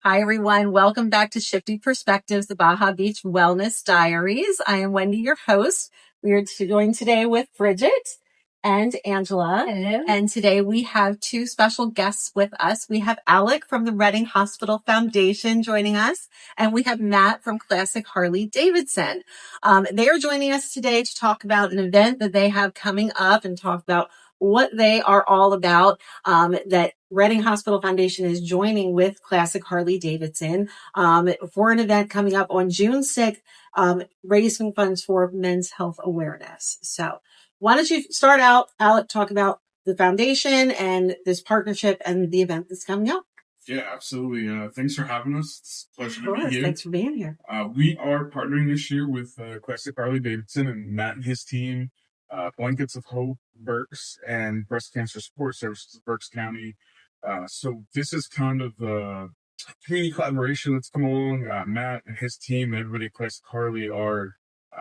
Hi, everyone. Welcome back to Shifting Perspectives, the Baja Beach Wellness Diaries. I am Wendy, your host. We are joined today with Bridget and Angela. Hello. And today we have two special guests with us. We have Alec from the Reading Hospital Foundation joining us, and we have Matt from Classic Harley-Davidson. They are joining us today to talk about an event that they have coming up and talk about what they are all about, that Reading Hospital Foundation is joining with Classic Harley-Davidson for an event coming up on June 6th, raising funds for men's health awareness. So why don't you start out, Alec, talk about the foundation and this partnership and the event that's coming up? Yeah, absolutely. Thanks for having us. It's a pleasure to be here. Thanks for being here. We are partnering this year with Classic Harley-Davidson and Matt and his team, Blankets of Hope, Berks, and Breast Cancer Support Services, Berks County. So this is kind of the community collaboration that's come along. Matt and his team, everybody at Classic Harley are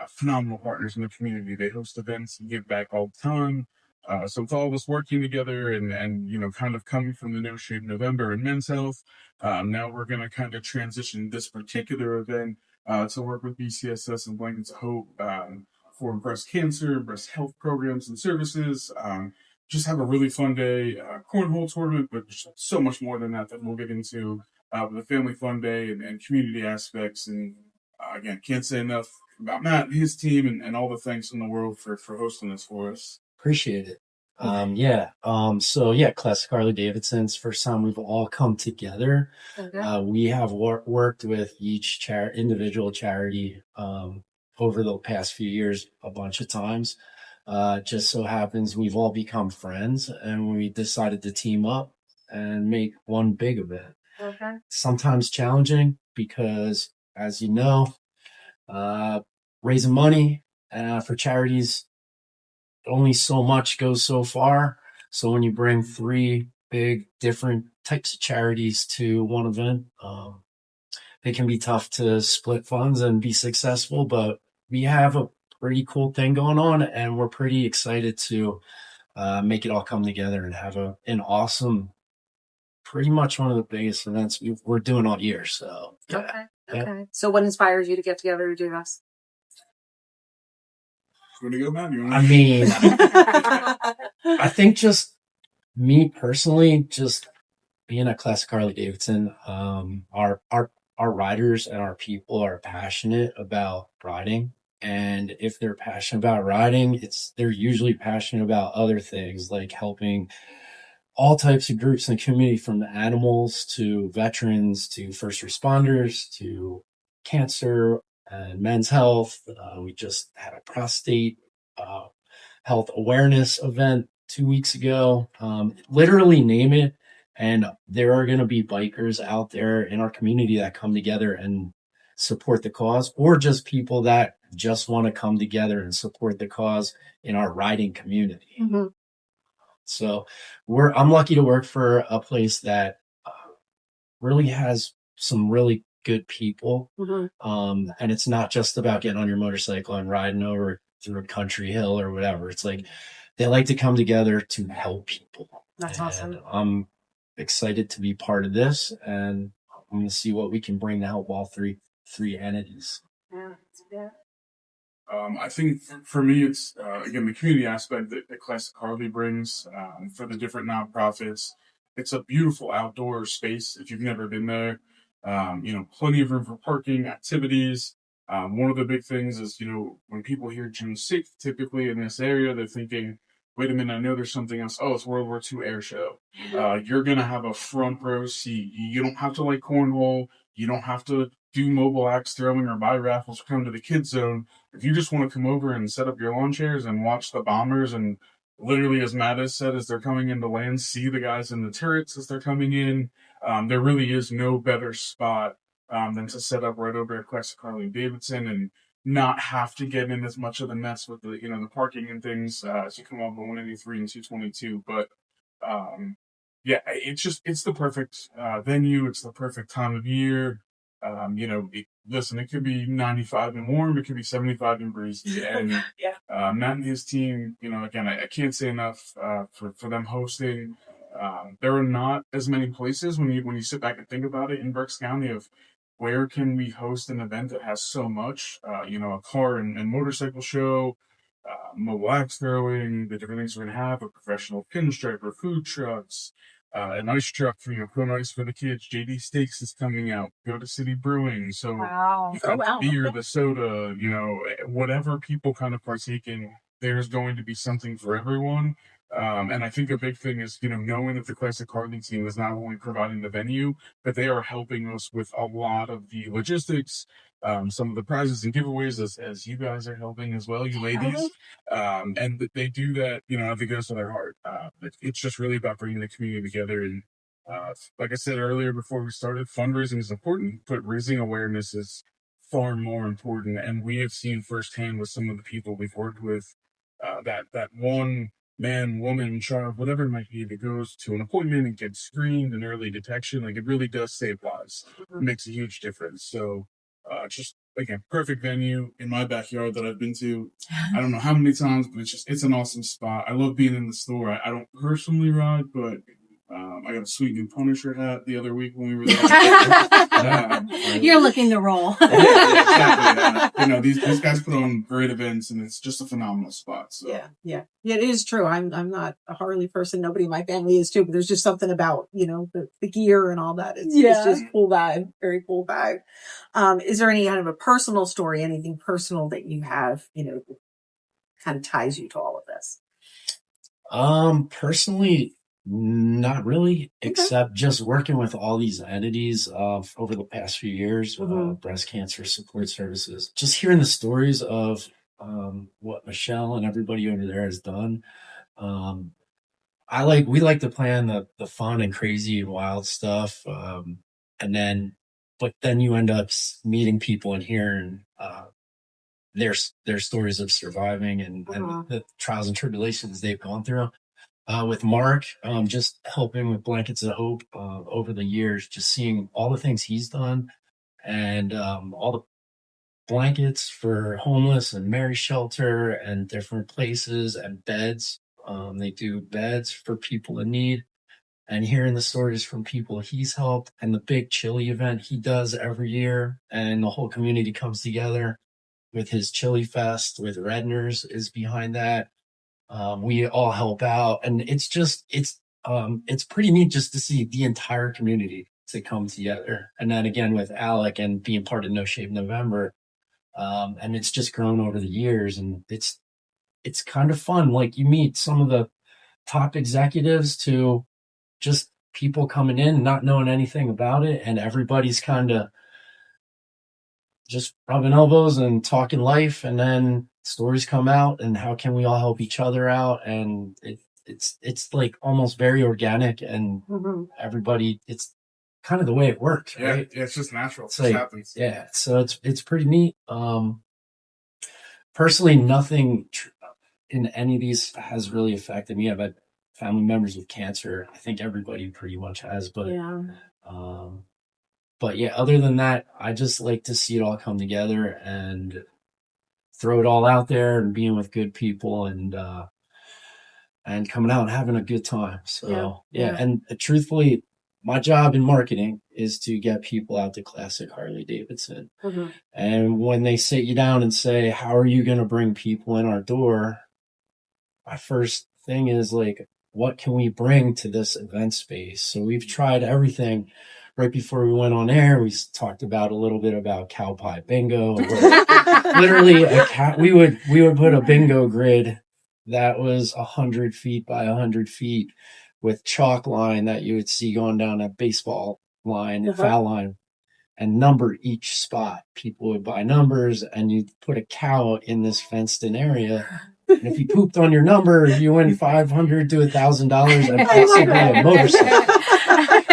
phenomenal partners in the community. They host events and give back all the time. So with all of us working together and kind of coming from the notion of November and Men's Health, now we're going to kind of transition this particular event to work with BCSS and Blankets of Hope for breast cancer, breast health programs and services. Just have a really fun day, cornhole tournament, but so much more than that we'll get into with a family fun day and community aspects. And again, can't say enough about Matt and his team and all the thanks in the world for hosting this for us. Appreciate it. Classic Harley-Davidson's first time we've all come together. Okay. We have worked with each individual charity over the past few years a bunch of times. Just so happens we've all become friends and we decided to team up and make one big event. Okay. Sometimes challenging because, as you know, raising money for charities, only so much goes so far. So when you bring three big different types of charities to one event, it can be tough to split funds and be successful, but we have a pretty cool thing going on and we're pretty excited to make it all come together and have an awesome, pretty much one of the biggest events we're doing all year. So Okay. So what inspires you to get together to do this? Where to go, man? I mean, I think just me personally, just being at Classic Harley-Davidson, our riders and our people are passionate about riding. And if they're passionate about riding, they're usually passionate about other things like helping all types of groups in the community, from the animals to veterans to first responders to cancer and men's health. We just had a prostate health awareness event 2 weeks ago. Literally name it. And there are going to be bikers out there in our community that come together and support the cause, or just people that just want to come together and support the cause in our riding community. Mm-hmm. So I'm lucky to work for a place that really has some really good people. Mm-hmm. And it's not just about getting on your motorcycle and riding over through a country hill or whatever. It's like they like to come together to help people. That's awesome. I'm excited to be part of this, and I'm going to see what we can bring to help all three entities. Yeah. I think for me, it's, again, the community aspect that Classic Harley brings for the different nonprofits. It's a beautiful outdoor space if you've never been there. Plenty of room for parking, activities. One of the big things is, when people hear June 6th, typically in this area, they're thinking, wait a minute, I know there's something else. Oh, it's World War II air show. You're going to have a front row seat. You don't have to like cornhole. You don't have to do mobile axe throwing or buy raffles or come to the kids zone. If you just want to come over and set up your lawn chairs and watch the bombers and literally, as Matt has said, as they're coming into land, see the guys in the turrets as they're coming in, there really is no better spot than to set up right over at Classic Harley-Davidson and not have to get in as much of the mess with the parking and things as you come off of 183 and 222. But it's the perfect venue. It's the perfect time of year. It could be 95 and warm. It could be 75 and breezy. And Matt and his team, again, I can't say enough for them hosting. There are not as many places when you sit back and think about it in Berks County of where can we host an event that has so much, a car and motorcycle show, mobile axe throwing, the different things we're gonna have, a professional pinstriper, food trucks, an ice truck for put ice for the kids. JD Steaks is coming out. Go to City Brewing. So Wow. you've got the beer, the soda, whatever people kind of partake in. There's going to be something for everyone. And I think a big thing is, knowing that the Classic Harley team is not only providing the venue, but they are helping us with a lot of the logistics, some of the prizes and giveaways as you guys are helping as well, you ladies. And they do that, I think goes to their heart. It's just really about bringing the community together. And like I said earlier before we started, fundraising is important, but raising awareness is far more important. And we have seen firsthand with some of the people we've worked with that one man, woman, child, whatever it might be, that goes to an appointment and gets screened and early detection, like it really does save lives. It makes a huge difference. So just again, perfect venue in my backyard that I've been to. I don't know how many times, but it's an awesome spot. I love being in the store. I don't personally ride, but I got a sweet new Punisher hat the other week when we were there. You're looking to roll. Exactly. These guys put on great events, and it's just a phenomenal spot. So. Yeah, it is true. I'm not a Harley person. Nobody in my family is too, but there's just something about, the gear and all that. It's just cool vibe, very cool vibe. Is there any kind of a personal story, anything personal that you have, that kind of ties you to all of this? Personally, not really, except just working with all these entities over the past few years, breast cancer support services, just hearing the stories of what Michelle and everybody over there has done. We like to plan the fun and crazy and wild stuff. But then you end up meeting people and hearing their stories of surviving and the trials and tribulations they've gone through. With Mark, just helping with Blankets of Hope over the years, just seeing all the things he's done and all the blankets for homeless and Mary Shelter and different places and beds. They do beds for people in need, and hearing the stories from people he's helped and the big chili event he does every year, and the whole community comes together with his Chili Fest with Redner's is behind that. We all help out, and it's pretty neat just to see the entire community to come together. And then again with Alec and being part of No Shave November, and it's just grown over the years, and it's kind of fun. Like, you meet some of the top executives to just people coming in not knowing anything about it, and everybody's kind of just rubbing elbows and talking life, and then stories come out and how can we all help each other out, and it's like almost very organic, and everybody, it's kind of the way it works, right? Yeah, it's just natural. It's it just like, happens. Yeah, so it's pretty neat. Personally, nothing in any of these has really affected me. I've had family members with cancer. I think everybody pretty much has, but other than that, I just like to see it all come together and throw it all out there and being with good people and coming out and having a good time. So and truthfully, my job in marketing is to get people out to Classic Harley-Davidson. And when they sit you down and say, how are you going to bring people in our door? My first thing is like, what can we bring to this event space? So we've tried everything. Right before we went on air, we talked about a little bit about cow pie bingo. Literally, we would put a bingo grid that was 100 feet by 100 feet with chalk line that you would see going down a baseball line, foul line, and number each spot. People would buy numbers, and you'd put a cow in this fenced-in area. And if you pooped on your number, you win $500 to $1,000 and possibly a motorcycle.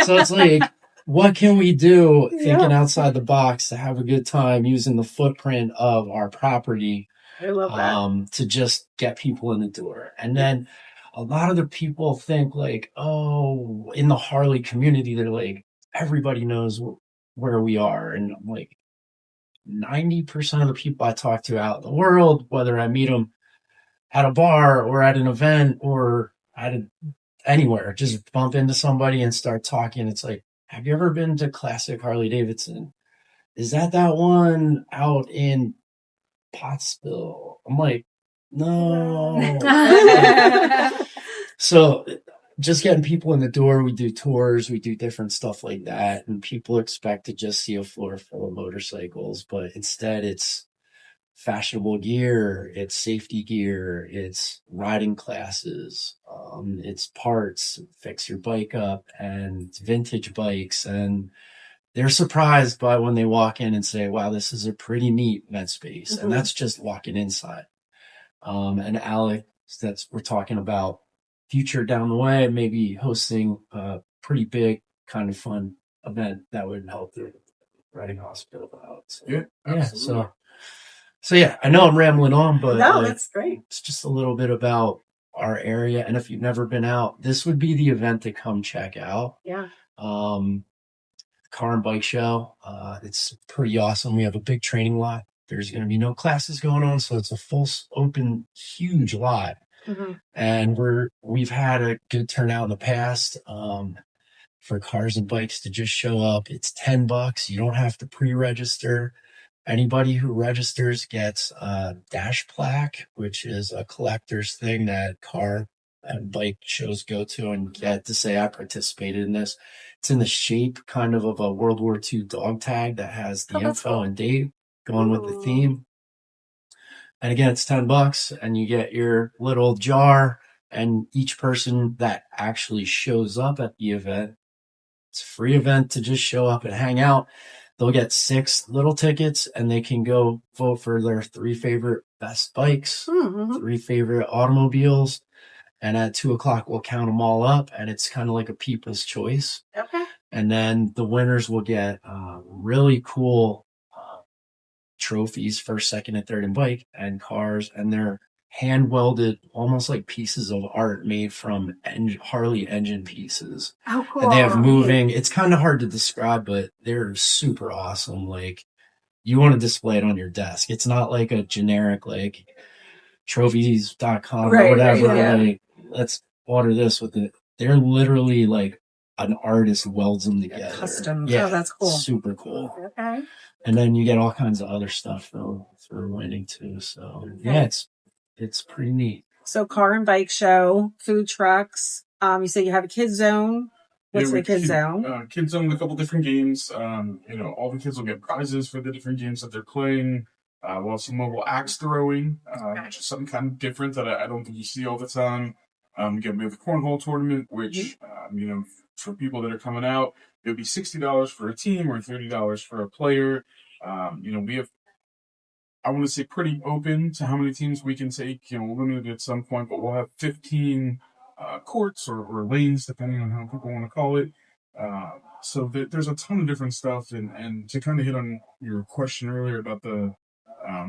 So it's like, what can we do thinking outside the box to have a good time using the footprint of our property? I love that. To just get people in the door. And then a lot of the people think like, oh, in the Harley community, they're like, everybody knows where we are. And I'm like, 90% of the people I talk to out in the world, whether I meet them at a bar or at an event or at anywhere, just bump into somebody and start talking. It's like, have you ever been to Classic Harley-Davidson? Is that one out in Pottsville? I'm like, no. So just getting people in the door, we do tours, we do different stuff like that, and people expect to just see a floor full of motorcycles, but instead it's fashionable gear, it's safety gear, it's riding classes, it's parts, fix your bike up, and it's vintage bikes. And they're surprised by when they walk in and say, wow, this is a pretty neat event space. And that's just walking inside. And Alec, we're talking about future down the way, maybe hosting a pretty big kind of fun event that would help the Reading Hospital out. So, Yeah, absolutely. So yeah, I know I'm rambling on, but no, that's great. It's just a little bit about our area. And if you've never been out, this would be the event to come check out. Yeah. Car and bike show. It's pretty awesome. We have a big training lot. There's going to be no classes going on, so it's a full open, huge lot. Mm-hmm. And we've had a good turnout in the past. For cars and bikes to just show up. It's $10. You don't have to pre-register. Anybody who registers gets a dash plaque, which is a collector's thing that car and bike shows go to and get to say, I participated in this. It's in the shape kind of a World War II dog tag that has the info cool. and date going with the theme. And again, it's $10 and you get your little jar, and each person that actually shows up at the event, it's a free event to just show up and hang out. They'll get 6 little tickets and they can go vote for their 3 favorite best bikes, 3 favorite automobiles. And at 2:00, we'll count them all up, and it's kind of like a people's choice. Okay. And then the winners will get really cool trophies, first, second, and third in bike and cars, and they're hand welded, almost like pieces of art made from Harley engine pieces. Oh, cool. And they have moving. It's kind of hard to describe, but they're super awesome. Like, you want to display it on your desk. It's not like a generic like trophies.com or whatever. Right, yeah. Like, let's order this with it. They're literally like an artist welds them together. Custom. Yeah, oh, that's cool. Super cool. Okay. And then you get all kinds of other stuff though for winning too. So yeah, it's pretty neat. So car and bike show, food trucks. You say you have a kids zone. What's the kids zone? Kids zone with a couple different games. All the kids will get prizes for the different games that they're playing. We'll have some mobile axe throwing, which is something kind of different that I don't think you see all the time. Again, we have the cornhole tournament, which, for people that are coming out, it'll be $60 for a team or $30 for a player. We have, I want to say, pretty open to how many teams we can take. We're limited at some point, but we'll have 15 courts or lanes, depending on how people want to call it. So there's a ton of different stuff. And to kind of hit on your question earlier about the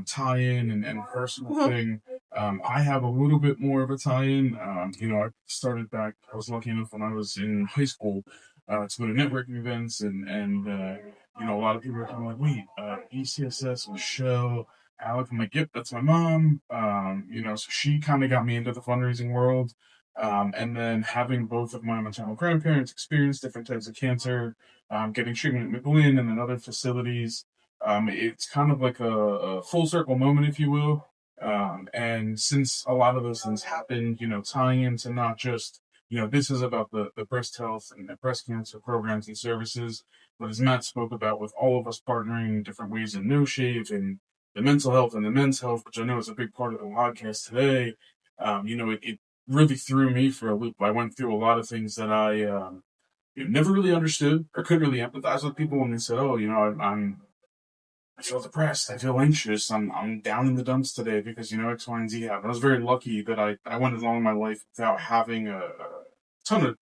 tie-in and personal thing, I have a little bit more of a tie-in. I started back, I was lucky enough when I was in high school to go to networking events, and a lot of people are kind of like, wait, ECSS, Michelle, Alec. I'm like, yep, that's my mom. So she kind of got me into the fundraising world. And then having both of my maternal grandparents experience different types of cancer, getting treatment at McLean and then other facilities, it's kind of like a full circle moment, if you will. And since a lot of those things happen, tying into not just, this is about the breast health and the breast cancer programs and services, but as Matt spoke about, with all of us partnering in different ways in No Shave and the mental health and the men's health, which I know is a big part of the podcast today, it really threw me for a loop. I went through a lot of things that I never really understood or couldn't really empathize with people when they said, oh, I feel depressed. I feel anxious. I'm down in the dumps today because, X, Y, and Z happened. I was very lucky that I went along my life without having a ton of,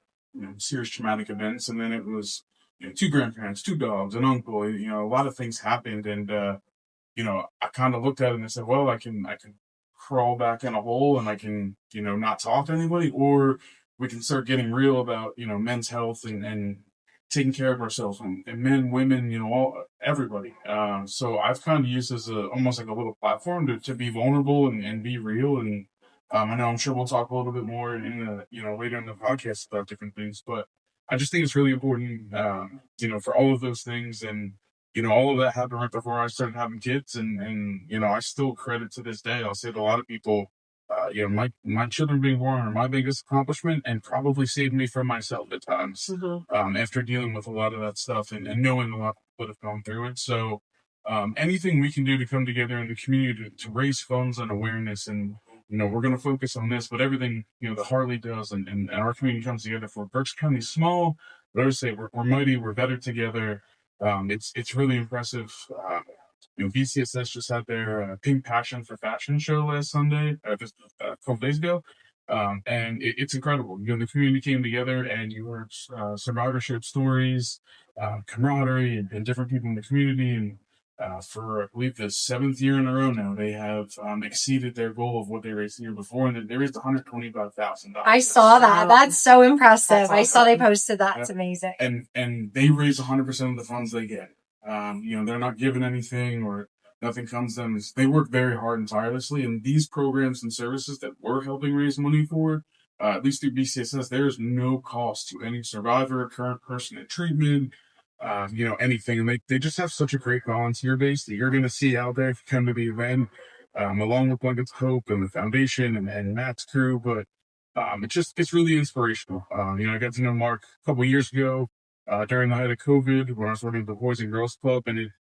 serious traumatic events. And then it was, 2 grandparents, 2 dogs, an uncle, a lot of things happened. And, I kind of looked at it and I said, well, I can crawl back in a hole and I can, not talk to anybody, or we can start getting real about, men's health and taking care of ourselves, and men, women, everybody. So I've kind of used this as almost like a little platform to be vulnerable and be real. And I know I'm sure we'll talk a little bit more in the, later in the podcast about different things, but I just think it's really important, for all of those things. And, all of that happened right before I started having kids. And I still credit to this day. I'll say to a lot of people, my children being born are my biggest accomplishment and probably saved me from myself at times, after dealing with a lot of that stuff and knowing a lot of people that have gone through it. So, anything we can do to come together in the community to raise funds and awareness, and we're going to focus on this, but everything the Harley does, and our community comes together for. Berks County's small, but I would say we're mighty, we're better together. It's really impressive. BCSS just had their Pink Passion for Fashion show last Sunday, just a couple days ago. And it's incredible. The community came together, and you heard survivorship stories, camaraderie, and different people in the community. And for, I believe, the 7th year in a row now, they have exceeded their goal of what they raised the year before, and they raised $125,000. I saw that. That's so impressive. That's I saw awesome. they posted that. It's amazing. And they raise 100% of the funds they get. They're not given anything or nothing comes to them. They work very hard and tirelessly, and these programs and services that we're helping raise money for, at least through BCSS, there is no cost to any survivor, current person in treatment, anything. And they just have such a great volunteer base that you're going to see out there if you come to the event, along with Blankets of Hope and the foundation and Matt's crew. But it's really inspirational. I got to know Mark a couple years ago, during the height of COVID, when I was working at the Boys and Girls Club, and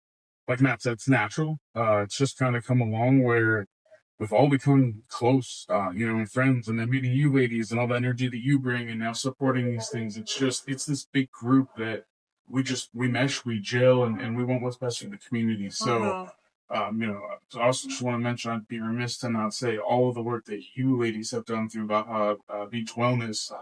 like Matt said, it's natural. It's just kind of come along where we've all become close, and friends, and then meeting you ladies and all the energy that you bring, and now supporting these things. It's this big group that we mesh, we gel, and we want what's best for the community. So, I also just want to mention, I'd be remiss to not say all of the work that you ladies have done through Baja Beach Wellness,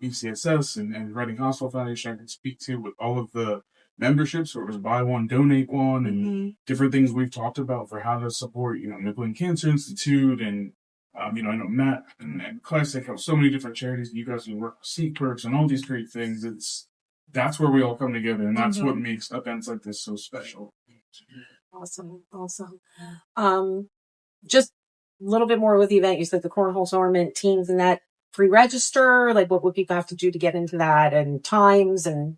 BCSS and Reading Hospital Foundation. I can speak to with all of the memberships, or it was buy one, donate one, and different things we've talked about for how to support, Nipple and Cancer Institute. And, I know Matt and Classic have so many different charities. You guys work with Seek Perks and all these great things. That's where we all come together, and that's what makes events like this so special. Awesome. Just a little bit more with the event. You said the cornhole tournament teams and that pre-register, like what would people have to do to get into that, and times, and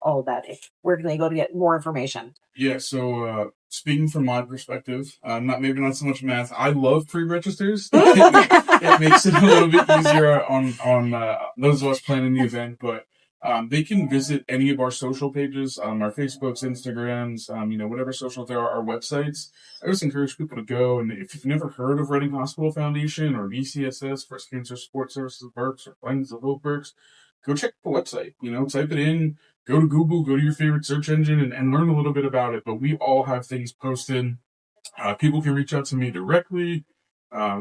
all of that. Where can they go to get more information? Yeah, so speaking from my perspective, maybe not so much math. I love pre-registers. It makes it a little bit easier on those of us planning the event, but they can visit any of our social pages, our Facebooks, Instagrams, whatever social there are, our websites. I just encourage people to go, and if you've never heard of Reading Hospital Foundation or BCSS, Breast Cancer Support Services Berks, or Blankets of Hope Berks, go check the website, type it in, go to Google, go to your favorite search engine, and learn a little bit about it. But we all have things posted. People can reach out to me directly.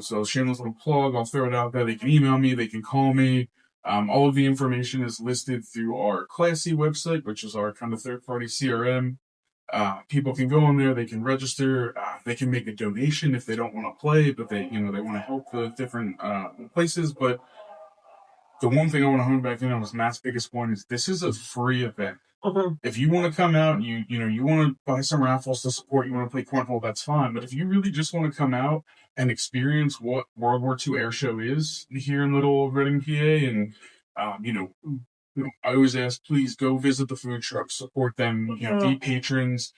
So shameless little plug, I'll throw it out there. They can email me, they can call me. All of the information is listed through our Classy website, which is our kind of third-party CRM. People can go on there, they can register, they can make a donation if they don't want to play, but they want to help the different places. But the one thing I want to hone back in on was Matt's biggest point is this is a free event. If you want to come out, you want to buy some raffles to support, you want to play cornhole, that's fine. But if you really just want to come out and experience what World War II Air Show is here in Little Old Reading, PA, and I always ask, please go visit the food trucks, support them, be patrons,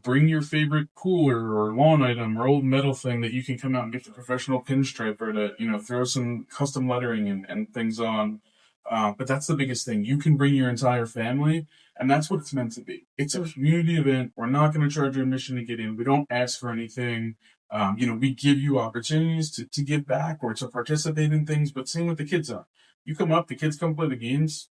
bring your favorite cooler or lawn item or old metal thing that you can come out and get the professional pinstriper to, throw some custom lettering and things on. But that's the biggest thing. You can bring your entire family, and that's what it's meant to be. It's a community event. We're not going to charge you admission to get in. We don't ask for anything. We give you opportunities to give back or to participate in things, but same with the kids are. You come up, the kids come play the games,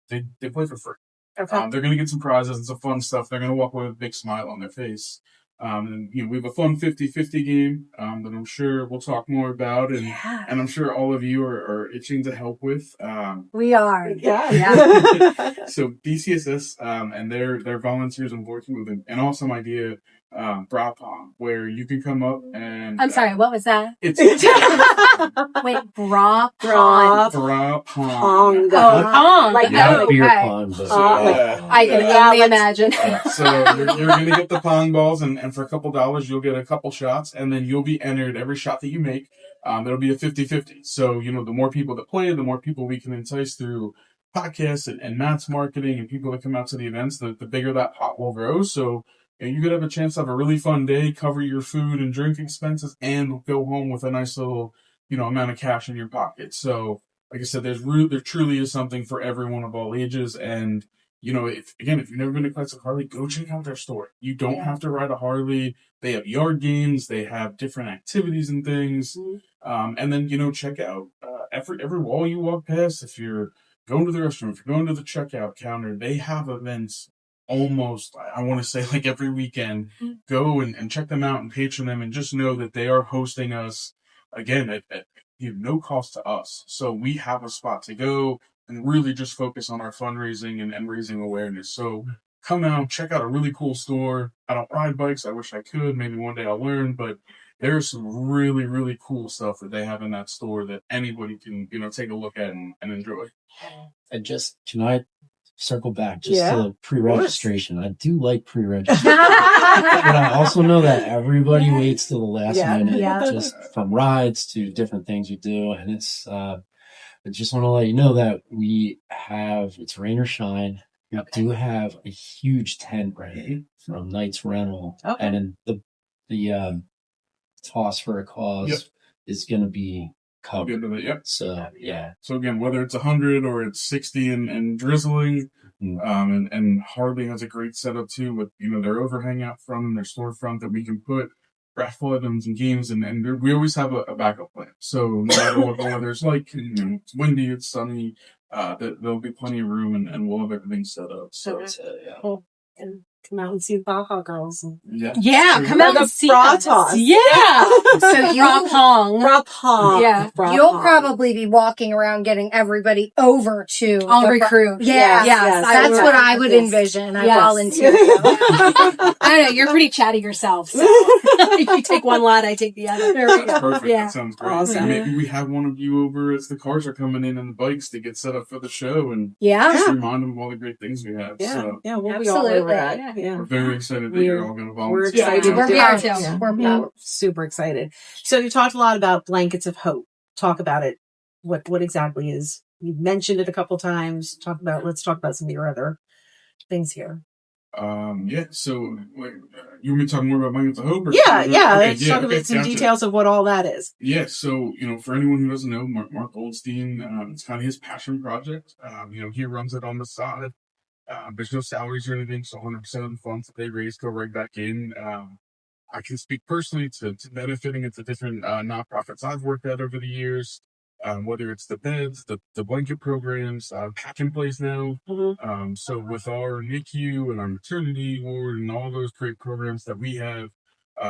they play for free. Okay. They're going to get some prizes and some fun stuff. They're going to walk away with a big smile on their face. And we have a fun 50-50 game that I'm sure we'll talk more about, and I'm sure all of you are itching to help with. We are. Yeah. So BCSS and their volunteers and working with an awesome idea, bra pong, where you can come up and I'm sorry, what was that? It's Wait, bra pong. bra pong. Pong. Pong. Like Not oh, beer okay. pong, but I can only imagine. So you're going to get the pong balls, and for a couple dollars, you'll get a couple shots, and then you'll be entered every shot that you make. There'll be a 50-50. So, the more people that play, the more people we can entice through podcasts and Matt's marketing and people that come out to the events, the bigger that pot will grow. So, you could have a chance to have a really fun day, cover your food and drink expenses, and go home with a nice little, amount of cash in your pocket. So, like I said, there truly is something for everyone of all ages. And, if you've never been to Classic Harley, go check out their store. You don't have to ride a Harley. They have yard games. They have different activities and things. And then, check out every wall you walk past. If you're going to the restroom, if you're going to the checkout counter, they have events almost, I want to say, like every weekend. Go and check them out and patron them, and just know that they are hosting us, again, at no cost to us. So we have a spot to go and really just focus on our fundraising and raising awareness. So come out, check out a really cool store. I don't ride bikes. I wish I could. Maybe one day I'll learn, but there's some really, really cool stuff that they have in that store that anybody can, take a look at and enjoy. And can I circle back to the pre-registration? I do like pre-registration. But I also know that everybody waits till the last minute, just from rides to different things you do. And it's, I just want to let you know that it's rain or shine. We do have a huge tent ready from Knight's Rental. Okay. And then the toss for a cause is going to be covered. So, yeah. So again, whether it's 100 or it's 60 and drizzling, and Harley has a great setup too with, their overhang out front and their storefront that we can put raffle items and games, and we always have a backup plan. So no matter what the weather's like, it's windy, it's sunny, there'll be plenty of room, and we'll have everything set up. So cool. And come out and see the Baja girls. Come out and see bra us. toss. So bra pong. Yeah. You'll probably be walking around getting everybody over to I'll recruit. Yes. That's what I would envision. I volunteer. I don't know. You're pretty chatty yourself. So if you take one lot, I take the other. There we go. Perfect. That sounds great. Awesome. Maybe we have one of you over as the cars are coming in and the bikes to get set up for the show, and just remind them of all the great things we have. We'll be all over that. We're very excited that you're all going to volunteer. We're excited. We're super excited. So you talked a lot about Blankets of Hope. Talk about it. What exactly is? You mentioned it a couple times. Let's talk about some of your other things here. So you want me to talk more about Blankets of Hope? Let's talk about some details of what all that is. Yeah, so, for anyone who doesn't know, Mark Goldstein, it's kind of his passion project. He runs it on the side. There's no salaries or anything, so 100% of the funds that they raise go right back in. I can speak personally to benefiting into different nonprofits I've worked at over the years, whether it's the beds, the blanket programs, Pack and Place now. So with our NICU and our maternity ward and all those great programs that we have,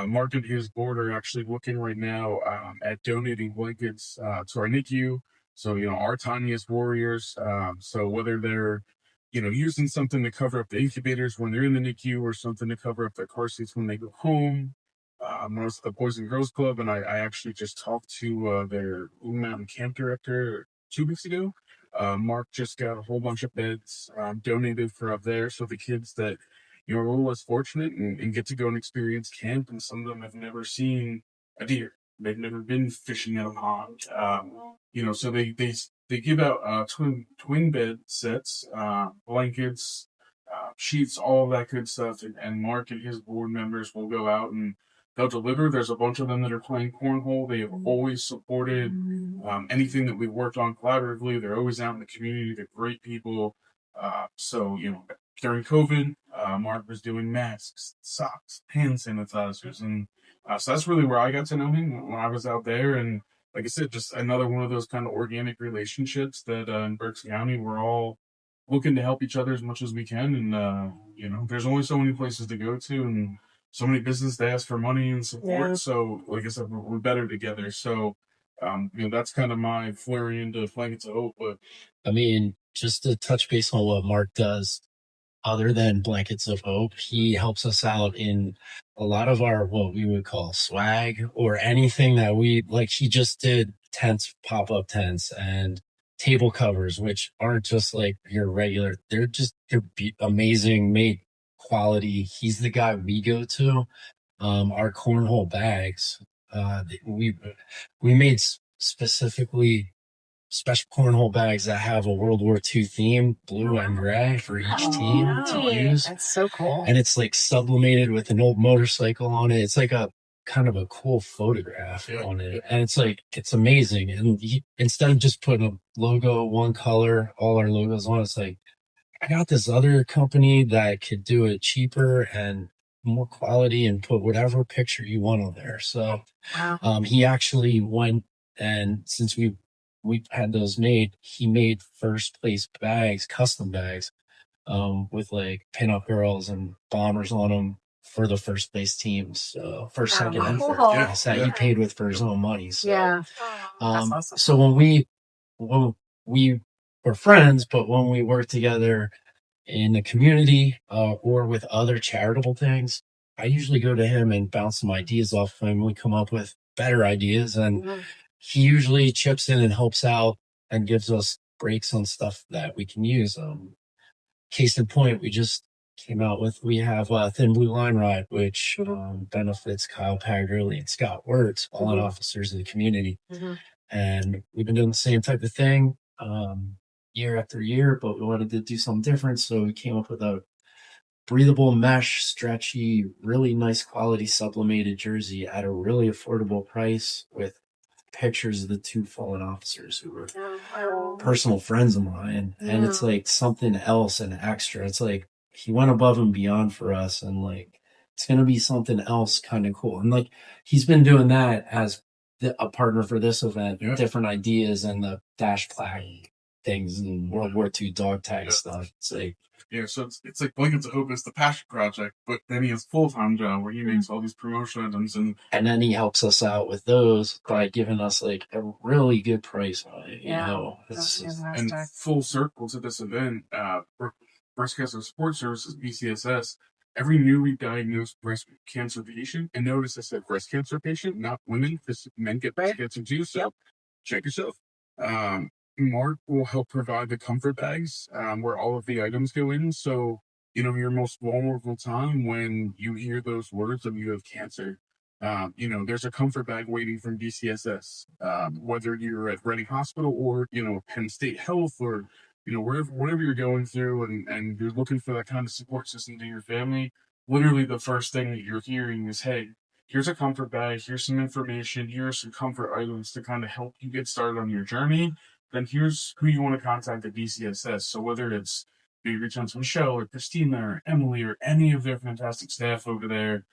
Mark and his board are actually looking right now at donating blankets to our NICU. So, our tiniest warriors. So whether they're using something to cover up the incubators when they're in the NICU, or something to cover up their car seats when they go home. I was at the Boys and Girls Club, and I actually just talked to their Blue Mountain camp director 2 weeks ago. Mark just got a whole bunch of beds donated for up there, so the kids that are a little less fortunate and get to go and experience camp, and some of them have never seen a deer. They've never been fishing at a pond. So they give out twin bed sets, blankets, sheets, all that good stuff. And Mark and his board members will go out and they'll deliver. There's a bunch of them that are playing cornhole. They have always supported anything that we've worked on collaboratively. They're always out in the community. They're great people. So during COVID, Mark was doing masks, socks, hand sanitizers, and so that's really where I got to know him, when I was out there. And like I said, just another one of those kind of organic relationships that in Berks County, we're all looking to help each other as much as we can. And, there's only so many places to go to and so many businesses to ask for money and support. Yeah. So like I said, we're better together. So, that's kind of my flurry into Blankets of Hope. But I mean, just to touch base on what Mark does, other than Blankets of Hope, he helps us out in a lot of our, what we would call swag, or anything that he just did pop-up tents and table covers, which aren't just like your regular, they're amazing, made quality. He's the guy we go to. Our cornhole bags, We made specifically special cornhole bags that have a World War II theme, blue and gray for each team to use. That's so cool. And it's like sublimated with an old motorcycle on it. It's like a kind of a cool photograph on it. And it's like, it's amazing. And instead of just putting a logo, one color, all our logos on, it's like, I got this other company that could do it cheaper and more quality and put whatever picture you want on there. So he actually went, and since we've had those made, he made first place bags, custom bags, with like pinup girls and bombers on them for the first place teams. So first, second, and third place that he paid with for his own money. So, Awesome. so when we were friends, but when we worked together in the community, or with other charitable things, I usually go to him and bounce some ideas off him. We come up with better ideas, and he usually chips in and helps out and gives us breaks on stuff that we can use. Case in point, we just came out with, we have a Thin Blue Line Ride, which benefits Kyle Pagerly and Scott Wirtz, fallen officers in the community. And we've been doing the same type of thing year after year, but we wanted to do something different. So we came up with a breathable mesh, stretchy, really nice quality sublimated jersey at a really affordable price with pictures of the two fallen officers who were personal friends of mine. And it's like something else and extra. It's like he went above and beyond for us, and like it's going to be something else kind of cool. And like he's been doing that as a partner for this event, different ideas and the dash flag things and World War II dog tag stuff. It's like, so it's like Blankets of Hope is the passion project, but then he has a full-time job where he makes all these promotion items, and then he helps us out with those by giving us like a really good price on it. You know, and full circle to this event, Breast Cancer Support Services, BCSS. Every newly diagnosed breast cancer patient, and notice I said breast cancer patient, not women, because men get breast cancer too. So check yourself. Mark will help provide the comfort bags where all of the items go in. So, your most vulnerable time when you hear those words of you have cancer, there's a comfort bag waiting from BCSS. Whether you're at Reading Hospital or, Penn State Health or, whatever you're going through and you're looking for that kind of support system to your family, literally the first thing that you're hearing is, hey, here's a comfort bag, here's some information, here are some comfort items to kind of help you get started on your journey. Then here's who you want to contact at BCSS. So whether it's you reach out to Michelle or Christina or Emily or any of their fantastic staff over there,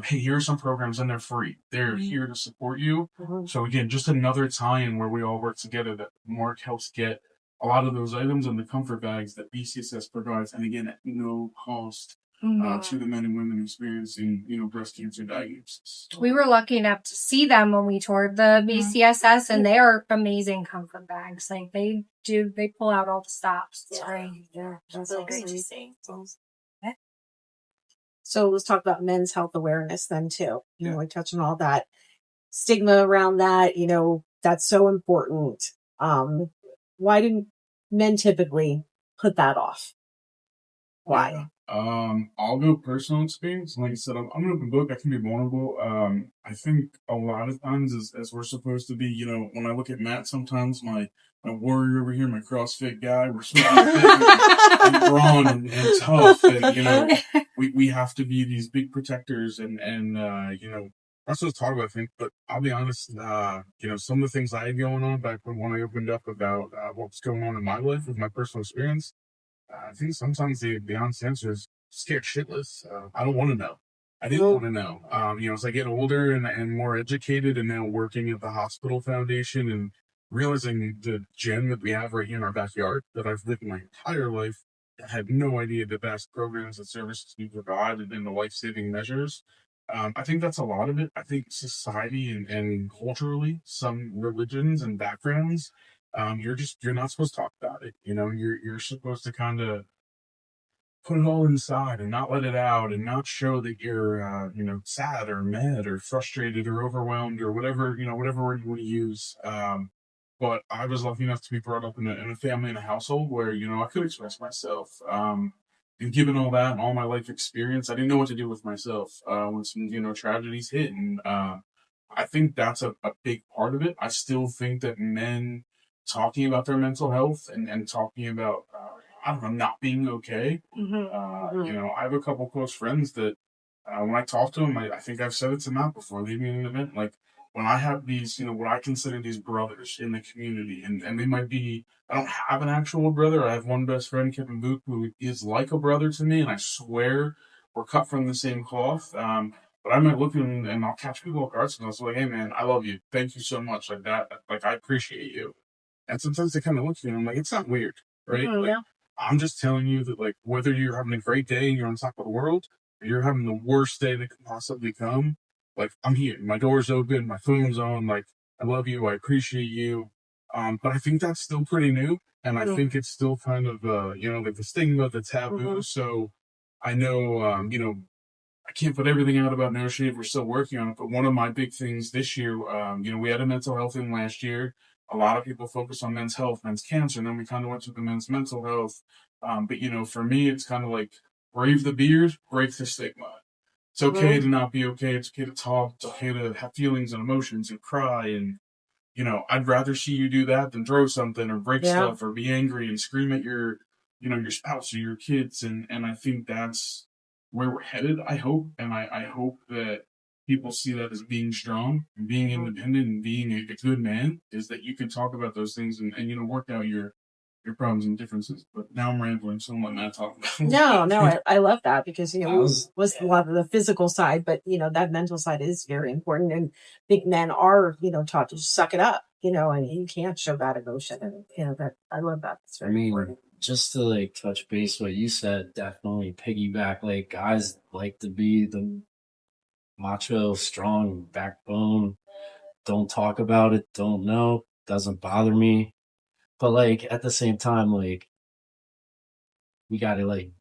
hey, here are some programs and they're free. They're here to support you. So again, just another tie-in where we all work together that Mark helps get a lot of those items in the comfort bags that BCSS provides, and again, at no cost to the men and women experiencing, breast cancer diagnosis. We were lucky enough to see them when we toured the BCSS, and they are amazing comfort bags. Like they pull out all the stops. It's great. Yeah, that's so great to see. So let's talk about men's health awareness then too. We touch on all that stigma around that. That's so important. Why do men typically put that off? Why? I'll go personal experience. Like I said, I'm an open book. I can be vulnerable. I think a lot of times as we're supposed to be, when I look at Matt, sometimes my warrior over here, my CrossFit guy, we're supposed to be fit and brawn and tough. And, we have to be these big protectors and that's what it's talk about, I think. But I'll be honest, some of the things I had going on back when I opened up about what's going on in my life with my personal experience, I think sometimes the honest answer is scared shitless. I don't want to know. I didn't want to know. As I get older and more educated and now working at the hospital foundation and realizing the gem that we have right here in our backyard that I've lived my entire life, I had no idea the vast programs and services we provide and the life-saving measures. I think that's a lot of it. I think society and culturally, some religions and backgrounds, you're not supposed to talk about it. You're supposed to kind of put it all inside and not let it out and not show that you're, sad or mad or frustrated or overwhelmed or whatever word you want to use. But I was lucky enough to be brought up in a family and a household where, I could express myself. And given all that and all my life experience, I didn't know what to do with myself when some, tragedies hit. And I think that's a big part of it. I still think that men talking about their mental health and talking about, I don't know, not being okay. You know, I have a couple close friends that when I talk to them, I think I've said it to Matt before leaving an event, like when I have these, you know, what I consider these brothers in the community, and they might be, I don't have an actual brother. I have one best friend, Kevin Booth, who is like a brother to me, and I swear we're cut from the same cloth. But I might look at him and I'll catch people off guard, and I'll say, like, "Hey, man, I love you. Thank you so much. Like that. Like I appreciate you." And sometimes they kind of look at me and I'm like, "It's not weird, right? Like, Yeah. I'm just telling you that, like, whether you're having a great day and you're on top of the world, or you're having the worst day that could possibly come, like, I'm here. My door's open. My phone's on. Like, I love you. I appreciate you." But I think that's still pretty new, and I think it's still kind of, you know, like the stigma, the taboo. So I know, you know, I can't put everything out about No Shave. We're still working on it. But one of my big things this year, you know, we had a mental health thing last year. A lot of people focus on men's health, men's cancer, and then we kind of went to the men's mental health. But, you know, for me, it's kind of like brave the beard, break the stigma. It's okay to not be okay. It's okay to talk. It's okay to have feelings and emotions and cry. And, you know, I'd rather see you do that than throw something or break stuff or be angry and scream at your, you know, your spouse or your kids. And I think that's where we're headed, I hope. And I hope that people see that as being strong and being independent and being a good man, is that you can talk about those things and you know, work out your problems and differences. But now I'm rambling, so I'm letting Matt talk about it. No, I love that because, you know, I was- was a lot of the physical side, but, you know, that mental side is very important. And big men are, you know, taught to suck it up, you know, and you can't show that emotion. And, you know, that I love that. It's I very mean, important. just to like touch base what you said, definitely piggyback. Like guys like to be the macho, strong backbone. Don't talk about it. Don't know. Doesn't bother me. But like at the same time, like we got to like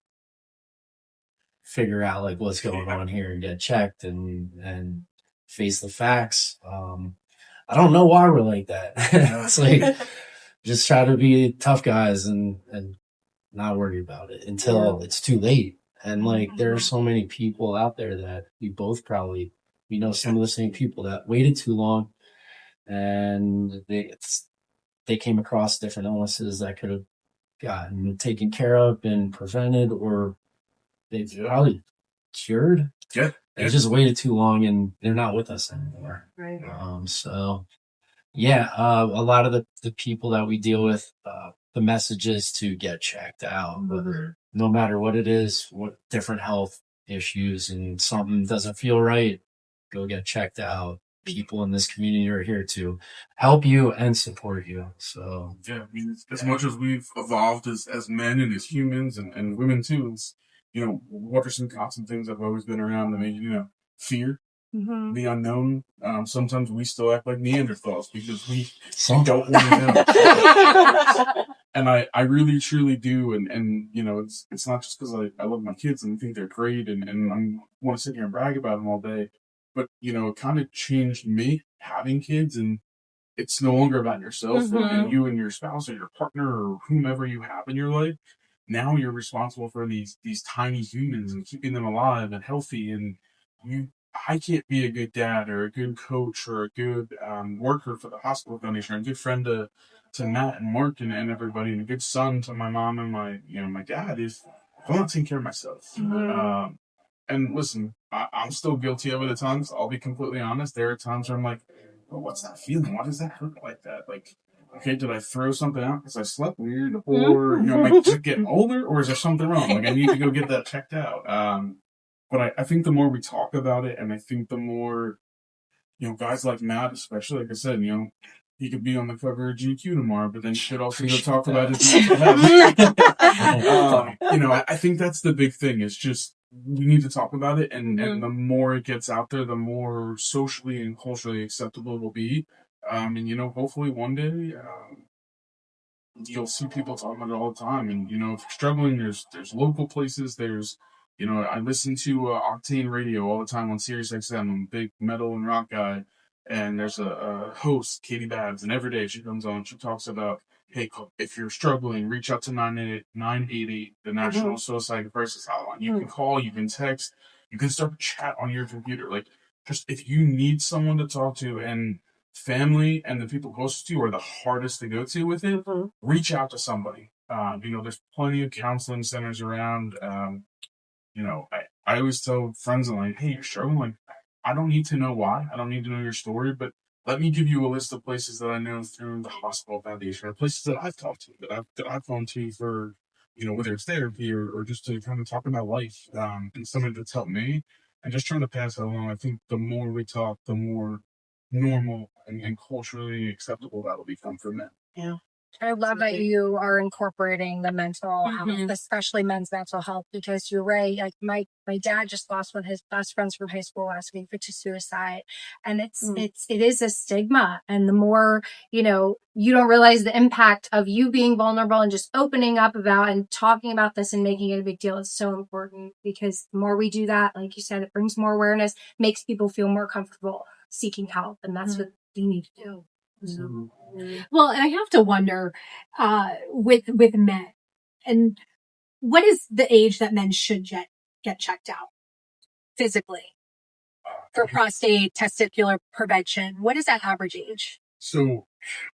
figure out like what's going on here and get checked and face the facts. I don't know why we're like that. It's like just try to be tough guys and not worry about it until it's too late. And like there are so many people out there that we know some of the same people that waited too long and they came across different illnesses that could have gotten taken care of and prevented, or they've probably cured. Yeah. They just waited too long and they're not with us anymore. Right. So yeah, a lot of the people that we deal with, the message is to get checked out, whether no matter what it is, what different health issues, and something doesn't feel right, go get checked out. People in this community are here to help you and support you. So Yeah, I mean, as much as we've evolved as men and as humans and women too, it's, you know, what are some constant things that have always been around? I mean, you know, fear, the unknown. Sometimes we still act like Neanderthals because we don't want to know. And I really truly do. And you know, it's not just because I love my kids and I think they're great and I want to sit here and brag about them all day. But, you know, it kind of changed me having kids, and it's no longer about yourself and you and your spouse or your partner or whomever you have in your life. Now you're responsible for these tiny humans and keeping them alive and healthy. And I can't be a good dad or a good coach or a good worker for the hospital foundation or a good friend to Matt and Mark and everybody, and a good son to my mom and my dad if I'm not taking care of myself. And listen, I'm still guilty of it at times. I'll be completely honest. There are times where I'm like, "Well, what's that feeling? Why does that hurt like that? Like, okay, did I throw something out because I slept weird, or you know, am I just getting older, or is there something wrong? Like, I need to go get that checked out." But I think the more we talk about it, and I think the more, you know, guys like Matt, especially, like I said, you know, he could be on the cover of GQ tomorrow, but then he should also go talk about his mental health. You know, I think that's the big thing. It's just we need to talk about it, and the more it gets out there, the more socially and culturally acceptable it will be. And you know, hopefully one day you'll see people talking about it all the time. And you know, if you're struggling, there's local places. There's, you know, I listen to Octane Radio all the time on Sirius XM. I'm a big metal and rock guy. And there's a host, Katie Babs, and every day she comes on, she talks about, hey, if you're struggling, reach out to 988, the National Suicide Crisis Hotline. You can call, you can text, you can start a chat on your computer. Like, just if you need someone to talk to, and family and the people closest to you are the hardest to go to with it, reach out to somebody. There's plenty of counseling centers around. I always tell friends, I'm like, hey, you're struggling. Like, I don't need to know why. I don't need to know your story, but let me give you a list of places that I know through the hospital foundation, or places that I've talked to, that I've gone to for, whether it's therapy or just to kind of talk about life, and something that's helped me, and just trying to pass it along. I think the more we talk, the more normal and culturally acceptable that'll become for men. Yeah. I love that you are incorporating the mental health, especially men's mental health, because you're right. Like my dad just lost one of his best friends from high school last week to suicide. And it is a stigma. And the more, you don't realize the impact of you being vulnerable and just opening up about and talking about this and making it a big deal is so important, because the more we do that, like you said, it brings more awareness, makes people feel more comfortable seeking help. And that's what they need to do. So. Well, and I have to wonder, with men, and what is the age that men should get checked out physically for prostate, testicular prevention? What is that average age? So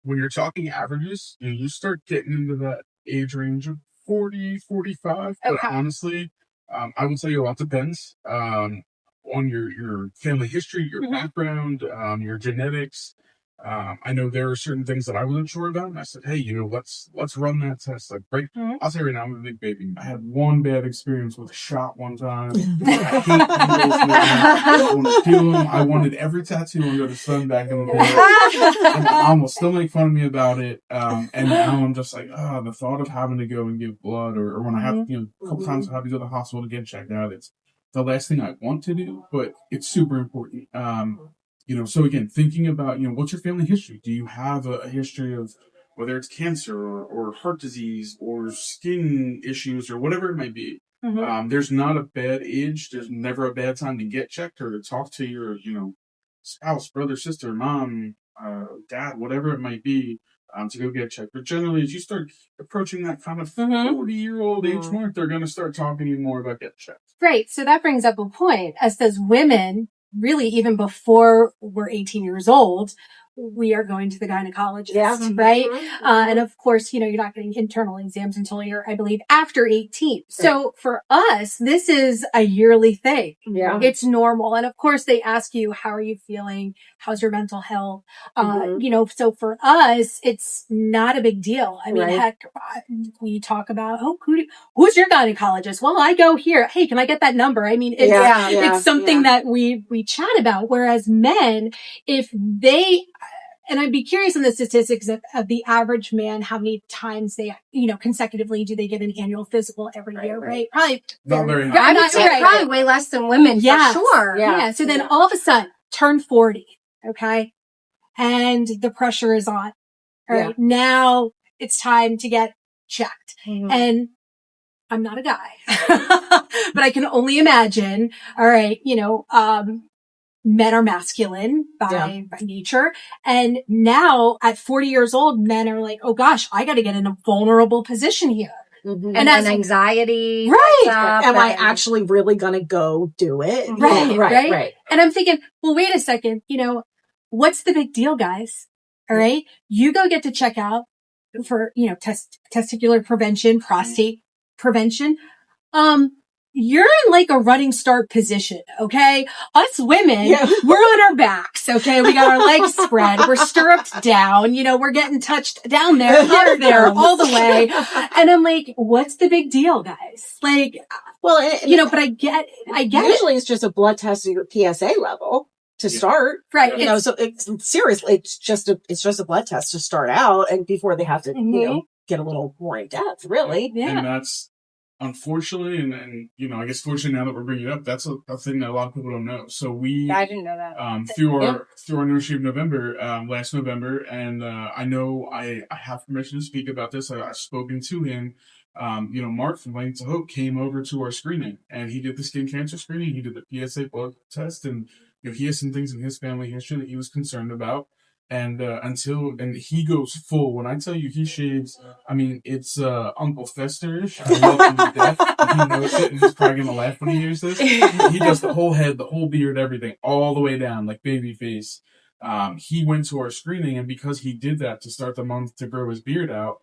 when you're talking averages, you start getting into that age range of 40, 45. But honestly, I would say a lot depends on your family history, your background, your genetics. I know there are certain things that I wasn't sure about, and I said, "Hey, let's run that test." Like, right, I'll tell you right now, I'm a big baby. I had one bad experience with a shot one time. I hate needles now. I don't want to feel them. I wanted every tattoo under the sun back in the day. And my mom will still make fun of me about it. And now I'm just like, the thought of having to go and give blood, or when I have, a couple times I have to go to the hospital to get checked out. It's the last thing I want to do, but it's super important. So again, thinking about, what's your family history? Do you have a history of whether it's cancer or heart disease or skin issues or whatever it might be? There's not a bad age. There's never a bad time to get checked or to talk to your, spouse, brother, sister, mom, dad, whatever it might be, to go get checked. But generally, as you start approaching that kind of 40-year-old age mark, they're going to start talking to you more about getting checked. Right. So that brings up a point. As does women, really, even before we're 18 years old, we are going to the gynecologist, right? And of course, you're not getting internal exams until you're, I believe, after 18. Right. So for us, this is a yearly thing. Yeah. It's normal. And of course, they ask you, how are you feeling? How's your mental health? So for us, it's not a big deal. I mean, heck, we talk about, who's your gynecologist? Well, I go here. Hey, can I get that number? I mean, it's something that we chat about. Whereas men, if they, and I'd be curious in the statistics of the average man, how many times they, consecutively do they get an annual physical every year, right? Probably not very high. I would say probably way less than women, for sure. Yeah. So then all of a sudden, turn 40, okay? And the pressure is on. All right. Now it's time to get checked. And I'm not a guy, but I can only imagine, all right, men are masculine by nature. And now at 40 years old, men are like, oh gosh, I got to get in a vulnerable position here. And as anxiety. Right. Am I actually really going to go do it? Right. And I'm thinking, well, wait a second, what's the big deal, guys? All right. You go get to check out for, testicular prevention, prostate prevention. You're in like a running start position, okay? Us women, we're on our backs, okay? We got our legs spread. We're stirruped down. We're getting touched down there, up there, all the way. And I'm like, what's the big deal, guys? Like, well, but I get usually it's just a blood test of your PSA level to start. Right. So it's seriously, it's just a blood test to start out, and before they have to, get a little more in depth, really. Yeah. And that's, unfortunately, and I guess fortunately now that we're bringing it up, that's a thing that a lot of people don't know. So I didn't know that. Through our Nursery of November, last November, and I know I have permission to speak about this. I've spoken to him. Mark from Lighting to Hope came over to our screening, and he did the skin cancer screening. He did the PSA blood test, and he has some things in his family history that he was concerned about. And he goes full. When I tell you he shaves, I mean, it's Uncle Fester-ish. I love him to death. he knows it, and he's probably gonna laugh when he hears this. He does the whole head, the whole beard, everything, all the way down, like baby face. He went to our screening, and because he did that to start the month to grow his beard out,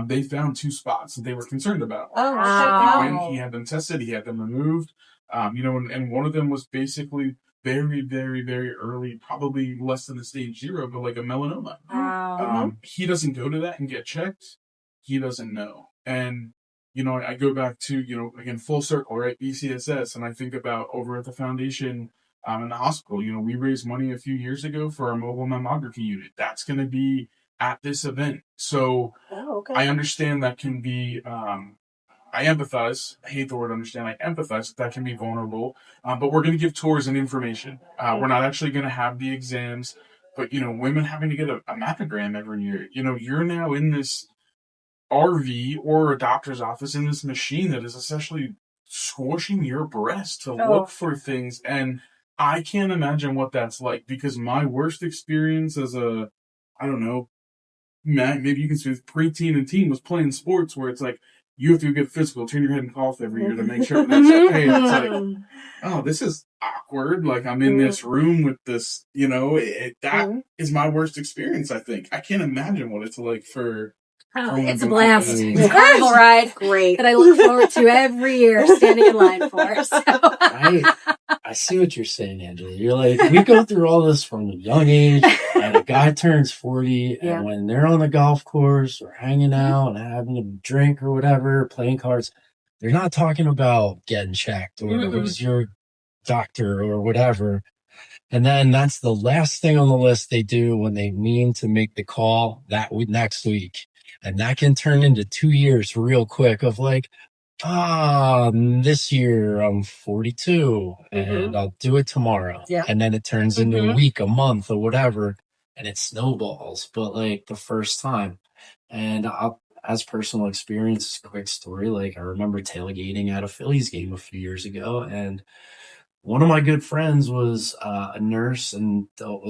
they found 2 spots that they were concerned about. Oh, He wow. went, he had them tested, he had them removed. And one of them was basically very, very, very early, probably less than a stage 0, but like a melanoma. Wow. He doesn't go to that and get checked. He doesn't know. And, I go back to, again, full circle, right? BCSS. And I think about over at the foundation, in the hospital, we raised money a few years ago for our mobile mammography unit. That's going to be at this event. So I understand that can be, I empathize. I hate the word understand. I empathize that can be vulnerable. But we're going to give tours and information. We're not actually going to have the exams. But, women having to get a mammogram every year, you're now in this RV or a doctor's office in this machine that is essentially squishing your breast to look for things. And I can't imagine what that's like, because my worst experience as I don't know, maybe you can say preteen and teen, was playing sports where it's like, you have to get physical, turn your head and cough every year to make sure that's okay. It's like, oh, this is awkward. Like, I'm in this room with this, that is my worst experience, I think. I can't imagine what it's like for it's a blast. It's a Yes. carnival ride Great. that I look forward to every year, standing in line for. So. I see what you're saying, Angela. You're like, we go through all this from a young age, and a guy turns 40, and when they're on the golf course or hanging out and having a drink or whatever, playing cards, they're not talking about getting checked or who's your doctor or whatever. And then that's the last thing on the list they do when they mean to make the call next week. And that can turn into 2 years real quick of like, this year I'm 42 and I'll do it tomorrow. Yeah. And then it turns into a week, a month or whatever. And it snowballs, but like the first time. And as personal experience, quick story, like I remember tailgating at a Phillies game a few years ago, and one of my good friends was a nurse and dealt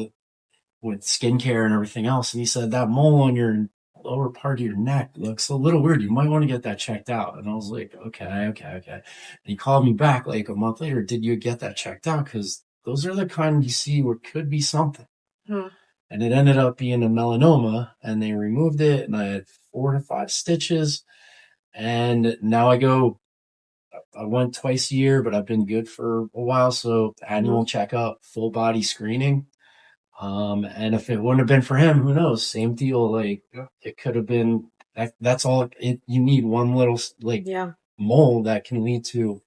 with skincare and everything else. And he said, that mole on your lower part of your neck looks a little weird. You might want to get that checked out. And I was like, okay. And he called me back like a month later. Did you get that checked out? Because those are the kind you see where it could be something. And it ended up being a melanoma, and they removed it. And I had 4 to 5 stitches. And now I went twice a year, but I've been good for a while. So annual checkup, full body screening. And if it wouldn't have been for him, who knows? Same deal. Like it could have been, that's all you need, one little mole that can lead to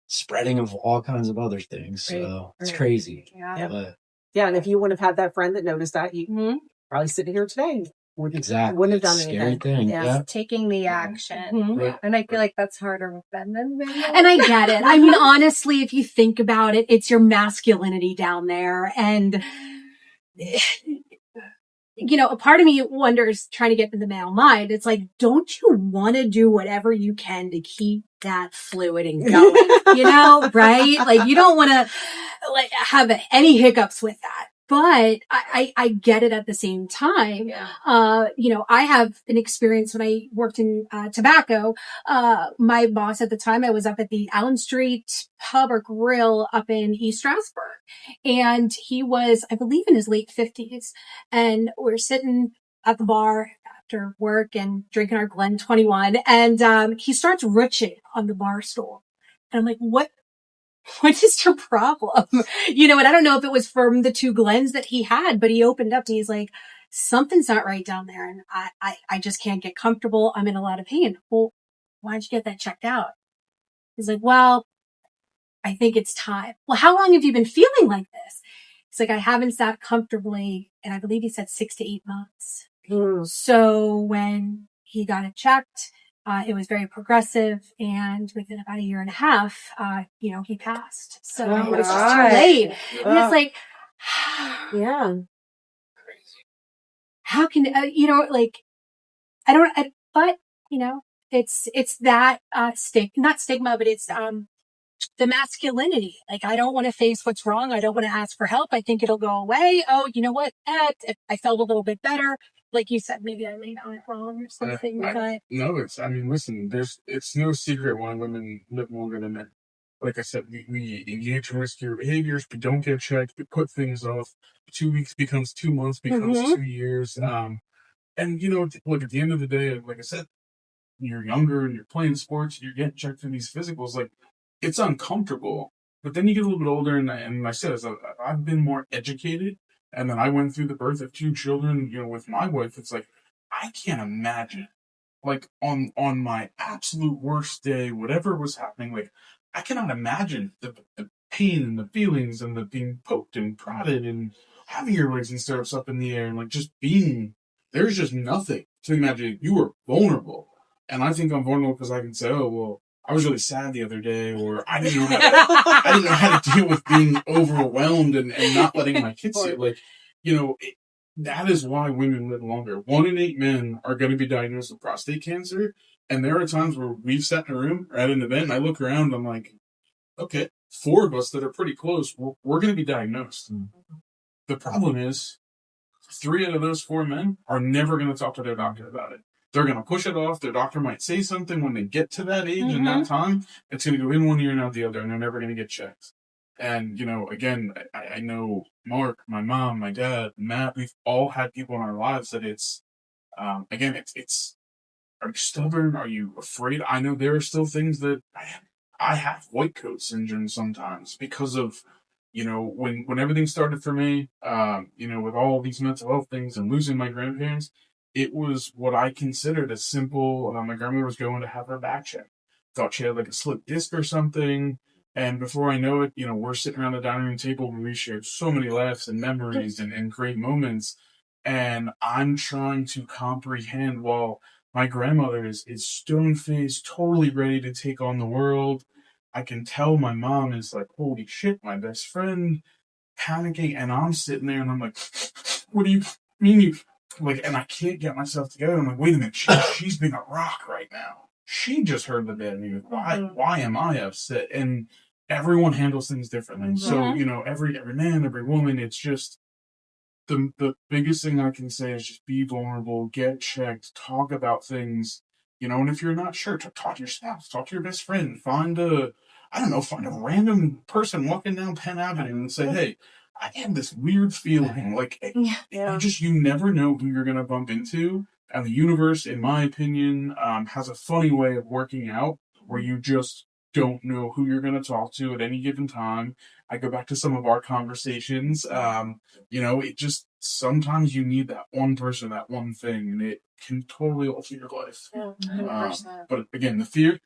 spreading of all kinds of other things. So it's crazy. And if you wouldn't have had that friend that noticed that, you probably sitting here today. Exactly. Wouldn't have done Scary anything. thing. Yeah. Taking the action. And I feel like that's harder with men than women. And I get it. I mean, honestly, if you think about it, it's your masculinity down there. And, a part of me wonders, trying to get in the male mind, it's like, don't you want to do whatever you can to keep that fluid and going, right? Like, you don't want to have any hiccups with that. But I get it at the same time. I have an experience when I worked in tobacco. My boss at the time, I was up at the Allen Street Pub or Grill up in East Stroudsburg. And he was, I believe, in his late 50s. And we're sitting at the bar after work and drinking our Glen 21. And he starts retching on the bar stool. And I'm like, what is your problem? And I don't know if it was from the 2 Glens that he had, but he opened up and he's like, something's not right down there. And I just can't get comfortable. I'm in a lot of pain. Well, why'd you get that checked out? He's like, well, I think it's time. Well, how long have you been feeling like this? He's like, I haven't sat comfortably. And I believe he said 6 to 8 months. So when he got it checked, it was very progressive, and within about 1.5 years, he passed. So it's just too late. And it's like, how can, it's that, not stigma, but it's, the masculinity. Like, I don't want to face what's wrong. I don't want to ask for help. I think it'll go away. Oh, you know what? If I felt a little bit better, like you said, maybe I laid on it wrong or something. But no, listen, it's no secret why women live longer than men. Like I said, we engage in riskier behaviors, we don't get checked, we put things off. 2 weeks becomes 2 months, becomes 2 years. And look, at the end of the day, like I said, you're younger and you're playing sports, you're getting checked for these physicals, like it's uncomfortable. But then you get a little bit older, and I said, as I've been more educated, and then I went through the birth of 2 children, with my wife. It's like I can't imagine, like on my absolute worst day, whatever was happening, like I cannot imagine the pain and the feelings and the being poked and prodded and having your legs and stirrups up in the air and like just being there's just nothing to imagine. You were vulnerable, and I think I'm vulnerable because I can say, oh well, I was really sad the other day, or I didn't know how to deal with being overwhelmed and not letting my kids see it. Like, that is why women live longer. 1 in 8 men are going to be diagnosed with prostate cancer. And there are times where we've sat in a room or at an event and I look around and I'm like, okay, 4 of us that are pretty close, we're going to be diagnosed. Mm-hmm. The problem is 3 out of those 4 men are never going to talk to their doctor about it. They're going to push it off. Their doctor might say something when they get to that age and that time. It's going to go in one ear and out the other, and they're never going to get checked. And, again, I know Mark, my mom, my dad, Matt, we've all had people in our lives that it's, again, it's, are you stubborn? Are you afraid? I know there are still things that I have white coat syndrome sometimes because of, when everything started for me, with all these mental health things and losing my grandparents, it was what I considered a simple, my grandmother was going to have her back checked. Thought she had like a slipped disc or something. And before I know it, we're sitting around the dining room table and we shared so many laughs and memories and great moments. And I'm trying to comprehend while my grandmother is stone-faced, totally ready to take on the world. I can tell my mom is like, holy shit, my best friend, panicking. And I'm sitting there and I'm like, what do you mean you... Like, and I can't get myself together. I'm like, wait a minute, she's being a rock right now. She just heard the bad news. Why am I upset? And everyone handles things differently. So, every man, every woman, it's just the biggest thing I can say is just be vulnerable, get checked, talk about things, and if you're not sure, talk to your spouse, talk to your best friend, find a random person walking down Penn Avenue and say, hey, I have this weird feeling. Like, you never know who you're going to bump into. And the universe, in my opinion, has a funny way of working out where you just don't know who you're going to talk to at any given time. I go back to some of our conversations. It just, sometimes you need that one person, that one thing, and it can totally alter your life. Yeah, 100%. But again, the fear,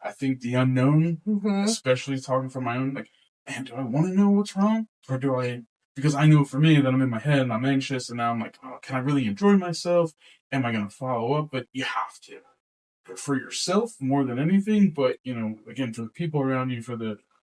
I think the unknown, especially talking from my own, like, man, do I want to know what's wrong? Or do I, because I know for me that I'm in my head and I'm anxious and now I'm like, oh, can I really enjoy myself? Am I going to follow up? But you have to. For yourself more than anything, but, again, for the people around you, for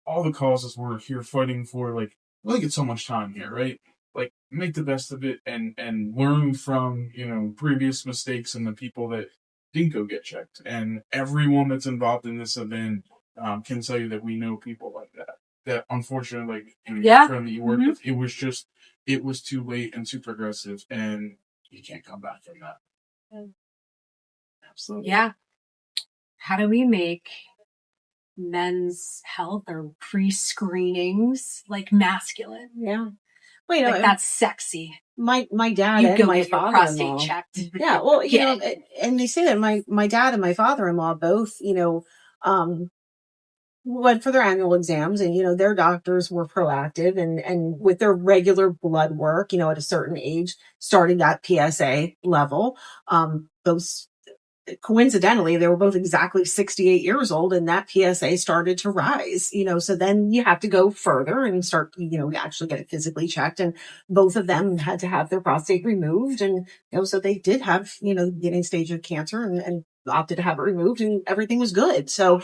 all the causes we're here fighting for, like, we only get so much time here, right? Like, make the best of it and learn from, previous mistakes and the people that didn't go get checked. And everyone that's involved in this event can tell you that we know people like that. That unfortunately, like, your friend that you worked with, it was too late and too progressive, and you can't come back from that. Absolutely. Yeah. How do we make men's health or pre-screenings like masculine? Yeah. Well, like that's sexy. My dad you and go my get your father-in-law. prostate checked. Yeah. Well, and they say that my dad and my father-in-law both, went for their annual exams, and their doctors were proactive and with their regular blood work, at a certain age, starting that PSA level. Those coincidentally, they were both exactly 68 years old, and that PSA started to rise, so then you have to go further and start, actually get it physically checked. And both of them had to have their prostate removed. And, so they did have, the beginning stage of cancer and opted to have it removed, and everything was good. So,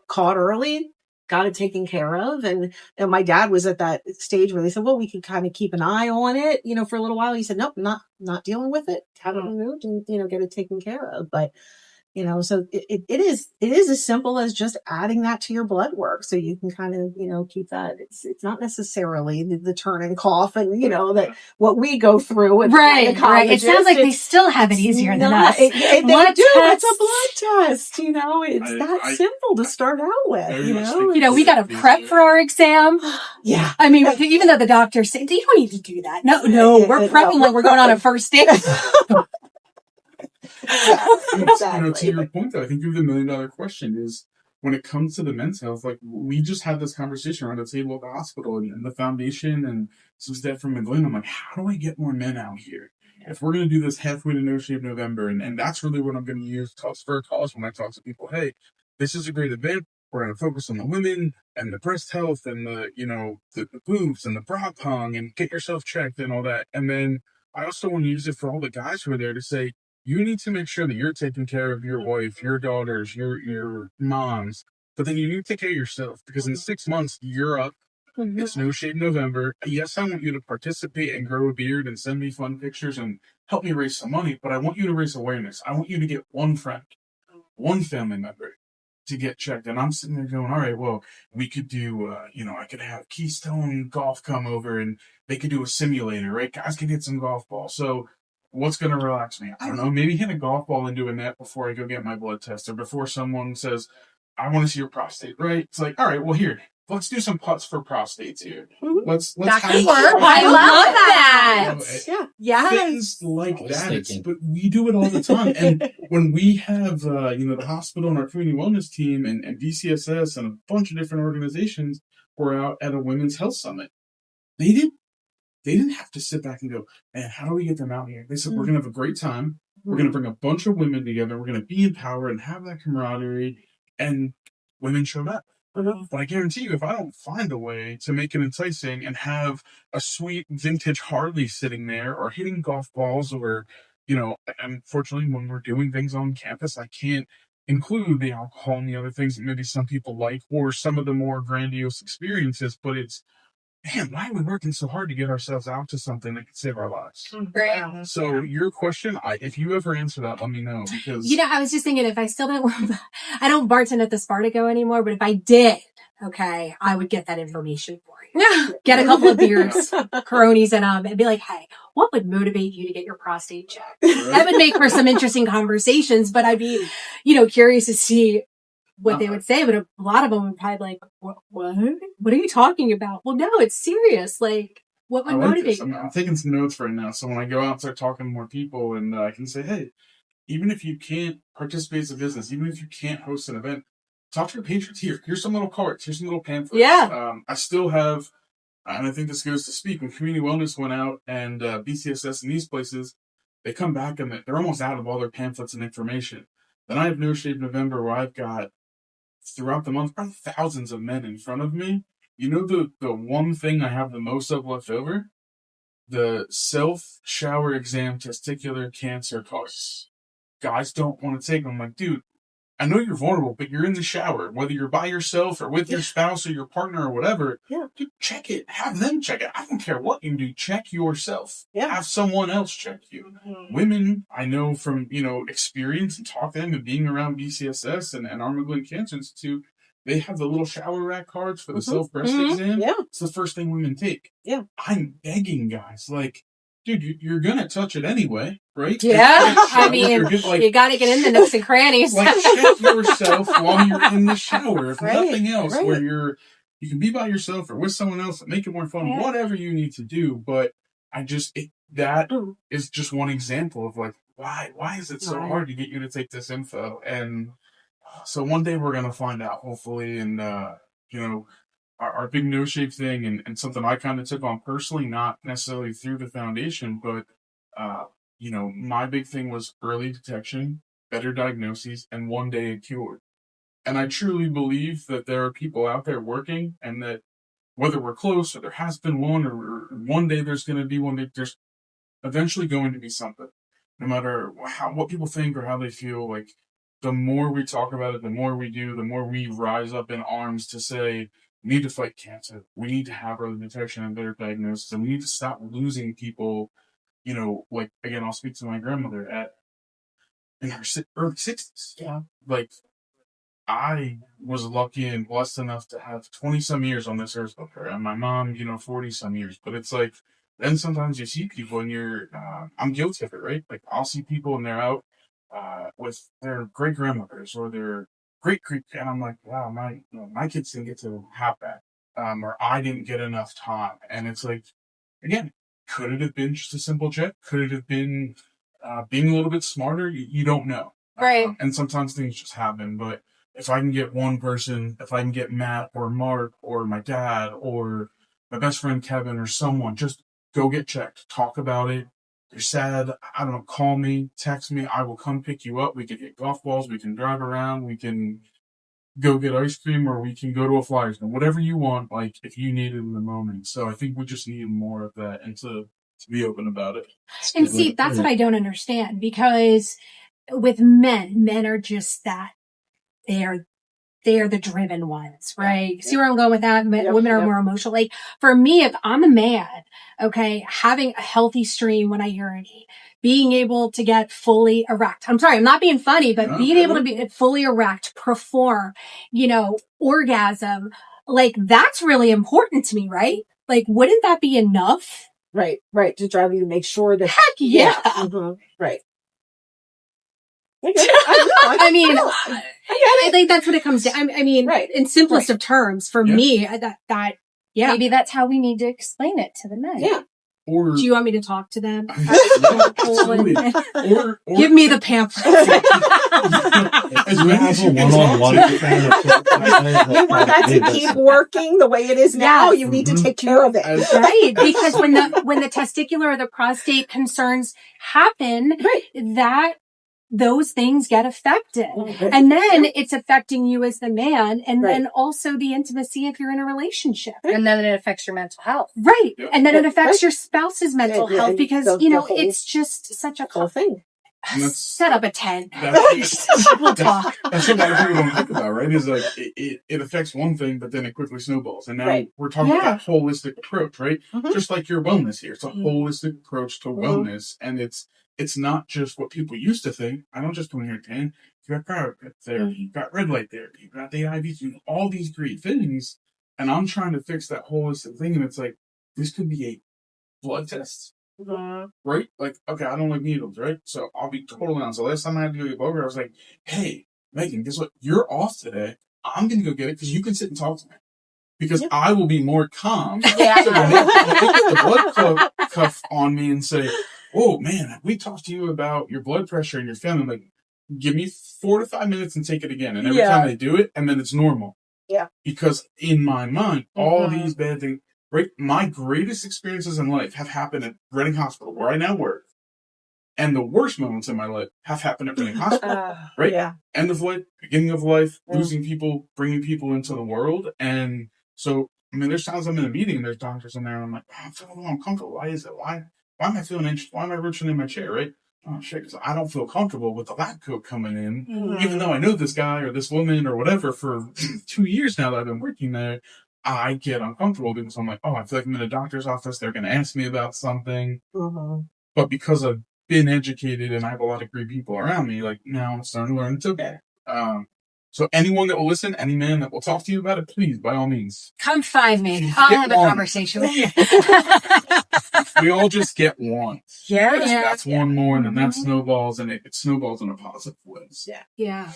caught early, got it taken care of. And my dad was at that stage where they said, well, we could kind of keep an eye on it, for a little while. He said, nope, not dealing with it. Have it removed and, get it taken care of. But So it is as simple as just adding that to your blood work, so you can kind of, keep that. It's not necessarily the turn and cough and, that what we go through with right. It sounds like they still have it easier than us. They do. It's a blood test. It's that simple to start out with. We got to prep for our exam. Yeah. I mean, even though the doctors say, you don't need to do that. No, we're prepping like we're going on a first date. Exactly. To your point, though, I think the $1 million question is, when it comes to the men's health, like, we just had this conversation around the table at the hospital and the foundation and some stuff from McGlynn. I'm like, how do I get more men out here? If we're going to do this halfway to No Shave November, and that's really what I'm going to use for a cause when I talk to people. Hey, this is a great event. We're going to focus on the women and the breast health and the boobs and the bra pong and get yourself checked and all that. And then I also want to use it for all the guys who are there to say, you need to make sure that you're taking care of your wife, your daughters, your moms, but then you need to take care of yourself, because in 6 months, you're up. Mm-hmm. It's No Shave November. Yes, I want you to participate and grow a beard and send me fun pictures and help me raise some money, but I want you to raise awareness. I want you to get one friend, one family member to get checked. And I'm sitting there going, all right, well, we could do, I could have Keystone Golf come over and they could do a simulator, right? Guys can hit some golf balls. So what's going to relax me? I don't know. Maybe hit a golf ball into a net before I go get my blood test, or before someone says, I want to see your prostate, right? It's like, all right, well, here, let's do some putts for prostates here. Mm-hmm. Let's that could work. I love that. Yeah. Things like that. But we do it all the time. And when we have, the hospital and our community wellness team and BCSS and a bunch of different organizations were out at a women's health summit, they didn't have to sit back and go, man, how do we get them out here? They said, we're going to have a great time. We're going to bring a bunch of women together. We're going to be empowered and have that camaraderie. And women showed up. Mm-hmm. But I guarantee you, if I don't find a way to make it enticing and have a sweet vintage Harley sitting there, or hitting golf balls, or, unfortunately, when we're doing things on campus, I can't include the alcohol and the other things that maybe some people like, or some of the more grandiose experiences, but it's, man, why are we working so hard to get ourselves out to something that could save our lives? Right. So your question, if you ever answer that, let me know. Because I was just thinking, if I still I don't bartend at the Spartaco anymore, but if I did, okay, I would get that information for you. Get a couple of beers, Coronis, and be like, hey, what would motivate you to get your prostate checked? Right. That would make for some interesting conversations, but I'd be, curious to see what they would say, but a lot of them would probably be like, what are you talking about? Well, no, it's serious. Like, what would motivate you? I'm taking some notes right now. So when I go out and start talking to more people, and I can say, hey, even if you can't participate as a business, even if you can't host an event, talk to your patrons here. Here's some little cards. Here's some little pamphlets. Yeah. I still have, and I think this goes to speak, when Community Wellness went out and BCSS and these places, they come back and they're almost out of all their pamphlets and information. Then I have No Shave November, where I've got, throughout the month, probably thousands of men in front of me. The one thing I have the most of left over? The self-shower exam testicular cancer costs. Guys don't want to take them. I'm like, dude, I know you're vulnerable, but you're in the shower, whether you're by yourself or with your spouse or your partner or whatever. Yeah. Dude, check it. Have them check it. I don't care what you do. Check yourself. Yeah. Have someone else check you. Mm-hmm. Women, I know from, experience and talk to them and being around BCSS and our McGlynn Cancer Institute, they have the little shower rack cards for the self-breast exam. Yeah. It's the first thing women take. Yeah. I'm begging guys, like, dude, you're going to touch it anyway, right? Yeah. I mean, you got to get in the nooks and crannies. Like, check yourself while you're in the shower. If nothing else, where you can be by yourself or with someone else and make it more fun, whatever you need to do. But that is just one example of, like, why is it so hard to get you to take this info? And so one day we're going to find out, hopefully. And, our big No Shave thing, and something I kind of took on personally, not necessarily through the foundation, but, my big thing was early detection, better diagnoses, and one day a cure. And I truly believe that there are people out there working, and that whether we're close or there has been one, or one day there's going to be one, there's eventually going to be something. No matter what people think or how they feel, like, the more we talk about it, the more we do, the more we rise up in arms to say, we need to fight cancer. We need to have early detection and better diagnosis. And we need to stop losing people, like, again, I'll speak to my grandmother. At in her early 60s. Yeah. Like, I was lucky and blessed enough to have 20 some years on this earth with her, and my mom, 40 some years. But it's like, then sometimes you see people and I'm guilty of it, right? Like, I'll see people and they're out with their great grandmothers or their great, and I'm like, wow, my kids didn't get to have that. Or I didn't get enough time. And it's like, again, could it have been just a simple check? Could it have been being a little bit smarter? You don't know. Right. And sometimes things just happen. But if I can get one person, if I can get Matt or Mark or my dad or my best friend Kevin or someone, just go get checked. Talk about it. You're sad. I don't know. Call me, text me. I will come pick you up. We can get golf balls. We can drive around. We can go get ice cream, or we can go to a Flyers game. Whatever you want, like, if you need it in the moment. So I think we just need more of that and to be open about it. And see, that's what I don't understand, because with men are just that. They are the driven ones, right? Yeah. See where I'm going with that? Women are more emotional. Like, for me, if I'm a man, okay, having a healthy stream when I urinate, being able to get fully erect. I'm sorry, I'm not being funny, but being able to be fully erect, perform, orgasm, like, that's really important to me, right? Like, wouldn't that be enough? Right. To drive you to make sure that. Heck yeah. Mm-hmm. Right. I mean, I think that's what it comes to. I mean, right. In simplest of terms, for me, yeah. Maybe that's how we need to explain it to the men. Yeah. Or do you want me to talk to them? absolutely. Or Give me the pamphlet. As many as you can one-on-one. You want that to keep working the way it is now. You need to take care of it. Right. Because when the testicular or the prostate concerns happen, that those things get affected. Okay. And then it's affecting you as the man, and then also the intimacy if you're in a relationship. And then it affects your mental health. Right. Yep. And then it affects your spouse's mental health, because, it's just such a whole thing. Set up a tent. We'll talk. That's what a lot of people don't think about, right? Is like, it affects one thing, but then it quickly snowballs. And now we're talking about that holistic approach, right? Mm-hmm. Just like your wellness here. It's a holistic approach to wellness. And it's not just what people used to think. I don't just come here and you got chiropractic therapy, you've got red light therapy, you've got the IVs, all these great things. And I'm trying to fix that holistic thing. And it's like, this could be a blood test. Right? Like, okay, I don't like needles, right? So I'll be totally honest. The last time I had to go get blood, I was like, hey, Megan, guess what? You're off today. I'm going to go get it because you can sit and talk to me. Because I will be more calm. Yeah. So when they put the blood cuff on me and say, oh, man, we talked to you about your blood pressure and your family. I'm like, give me 4 to 5 minutes and take it again. And every time they do it, and then it's normal. Yeah. Because in my mind, all these bad things, right? My greatest experiences in life have happened at Reading Hospital, where I now work. And the worst moments in my life have happened at Reading Hospital, right? Yeah. End of life, beginning of life, losing people, bringing people into the world. And so, I mean, there's times I'm in a meeting, there's doctors in there, and I'm like, I'm feeling uncomfortable. Why is it? Why am I feeling anxious? Why am I roaching in my chair, right? Oh, shit, because I don't feel comfortable with the lab coat coming in. Even though I know this guy or this woman or whatever for 2 years now that I've been working there, I get uncomfortable because I'm like, oh, I feel like I'm in a doctor's office. They're going to ask me about something. But because I've been educated and I have a lot of great people around me, like, now I'm starting to learn it's okay. So anyone that will listen, any man that will talk to you about it, please, by all means. Come find me. I'll have a conversation with you. We all just get one. Yeah. That's one more, and then that snowballs, and it snowballs in a positive way. Yeah.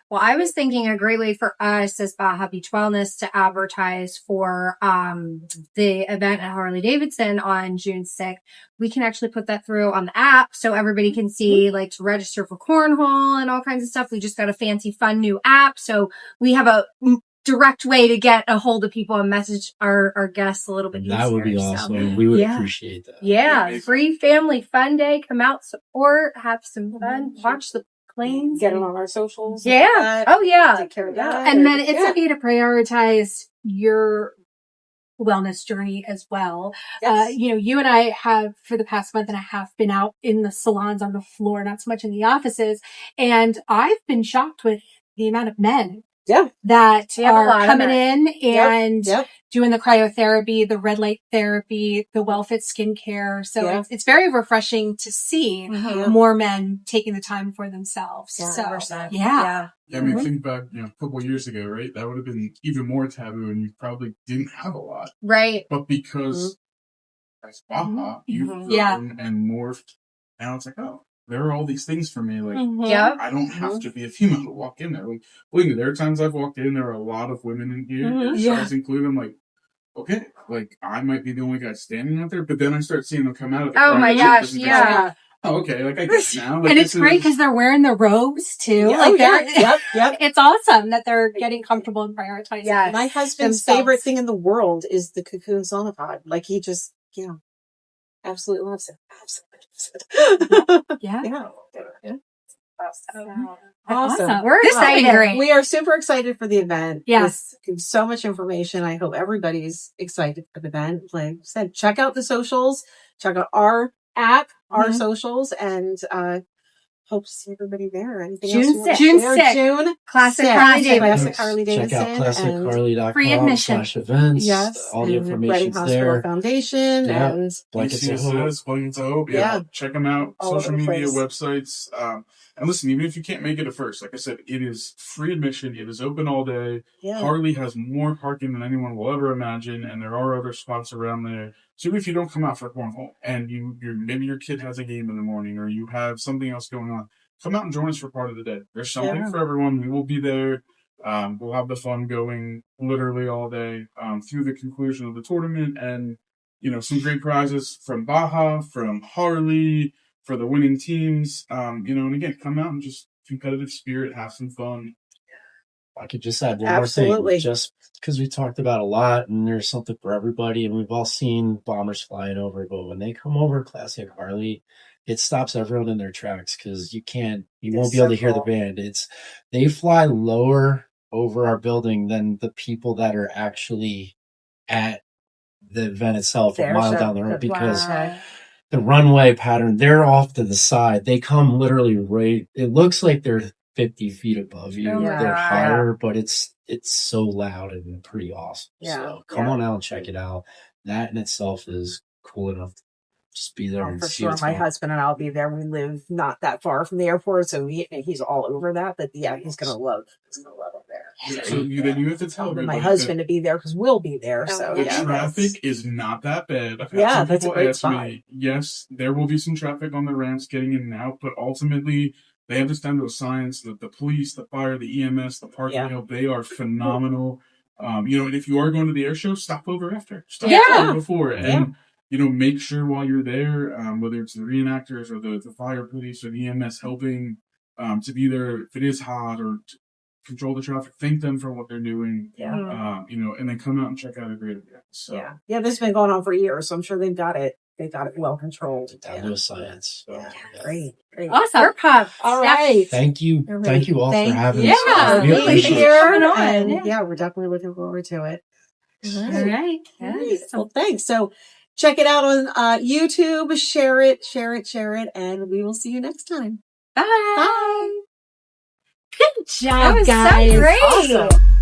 Well, I was thinking a great way for us as Baja Beach Wellness to advertise for the event at Harley-Davidson on June 6th. We can actually put that through on the app so everybody can see, like, to register for cornhole and all kinds of stuff. We just got a fancy, fun new app. So we have a direct way to get a hold of people and message our guests a little bit easier. That would be awesome. We would appreciate that. Yeah. Free family fun day. Come out, support, have some fun, watch the planes. Get them on our socials. Yeah. Oh, yeah. Take care of that. And then it's okay to prioritize your wellness journey as well. Yes. You and I have, for the past month and a half, been out in the salons on the floor, not so much in the offices. And I've been shocked with the amount of men that are coming in and doing the cryotherapy, the red light therapy, the WellFit skincare. So it's very refreshing to see more men taking the time for themselves. Yeah, so 100%. yeah. I mean, think back, a couple of years ago, right? That would have been even more taboo, and you probably didn't have a lot. Right. But because as Baja, you've grown and morphed, now it's like, oh, there are all these things for me. Like, Yeah. I don't have to be a female to walk in there. Like, believe me, there are times I've walked in, there are a lot of women in here, yourselves included. I'm like, okay, like, I might be the only guy standing out there, but then I start seeing them come out of the Oh my crowd, gosh, yeah. Oh, okay, like, I get it now. Like, And it's great because they're wearing the robes too. Yep. It's awesome that they're getting comfortable and prioritizing. Yeah. My husband's themselves. favorite thing in the world is the cocoon sonopod. Like he just, absolutely loves it. Yeah. Awesome. We're excited. We are super excited for the event. Yes. With so much information. I hope everybody's excited for the event. Like I said, check out the socials, check out our app, our socials, and hope to see everybody there. Anything else you want to June share? 6th. June Classic 6th. Harley-Davidson. Classic Harley-Davidson. Check out classicharley.com free admission. /events. Yes. All the and Reading information's Hospital there. Foundation and Blankets of Hope. PCSS, Blankets of Hope. Check them out. All Social over the media, place. websites. And listen, even if you can't make it at first, like I said, it is free admission. It is open all day. Yeah. Harley has more parking than anyone will ever imagine, and there are other spots around there. So even if you don't come out for cornhole, and maybe your kid has a game in the morning, or you have something else going on, come out and join us for part of the day. There's something for everyone. We will be there. We'll have the fun going literally all day through the conclusion of the tournament, and some great prizes from Baja, from Harley, for the winning teams. And again, come out and just competitive spirit, have some fun. I could just add one more thing, just because we talked about a lot, and there's something for everybody, and we've all seen bombers flying over, but when they come over Classic Harley, it stops everyone in their tracks because you won't be able to hear the band. They fly lower over our building than the people that are actually at the event itself a mile down the road, because the runway pattern, they're off to the side. They come literally right, it looks like they're 50 feet above you. They're higher, but it's so loud and pretty awesome. So come on out and check it out. That in itself is cool enough to just be there and for see sure. what's My going on. husband and I'll be there. We live not that far from the airport, so he's all over that. But he's gonna love it there. So then you have to tell my husband to be there because we'll be there. So the traffic is not that bad. I've had some that's a people great ask spot. me, yes, there will be some traffic on the ramps getting in and out, but ultimately they have this down to a science that the police, the fire, the EMS, the parking help, they are phenomenal. And if you are going to the air show, stop over after. Stop over before. And make sure while you're there, whether it's the reenactors or the fire police or the EMS helping to be there if it is hot or to control the traffic, thank them for what they're doing. And then come out and check out a great event. So this has been going on for years, so I'm sure they've got it well controlled. Down to science. So, Great. Awesome. We're pumped. All right. Thank you all for having us. Yeah, We appreciate it. And we're definitely looking forward to it. All right. Well, thanks. So check it out on YouTube. Share it, and we will see you next time. Bye. Bye. Good job, That was guys. so great. Awesome.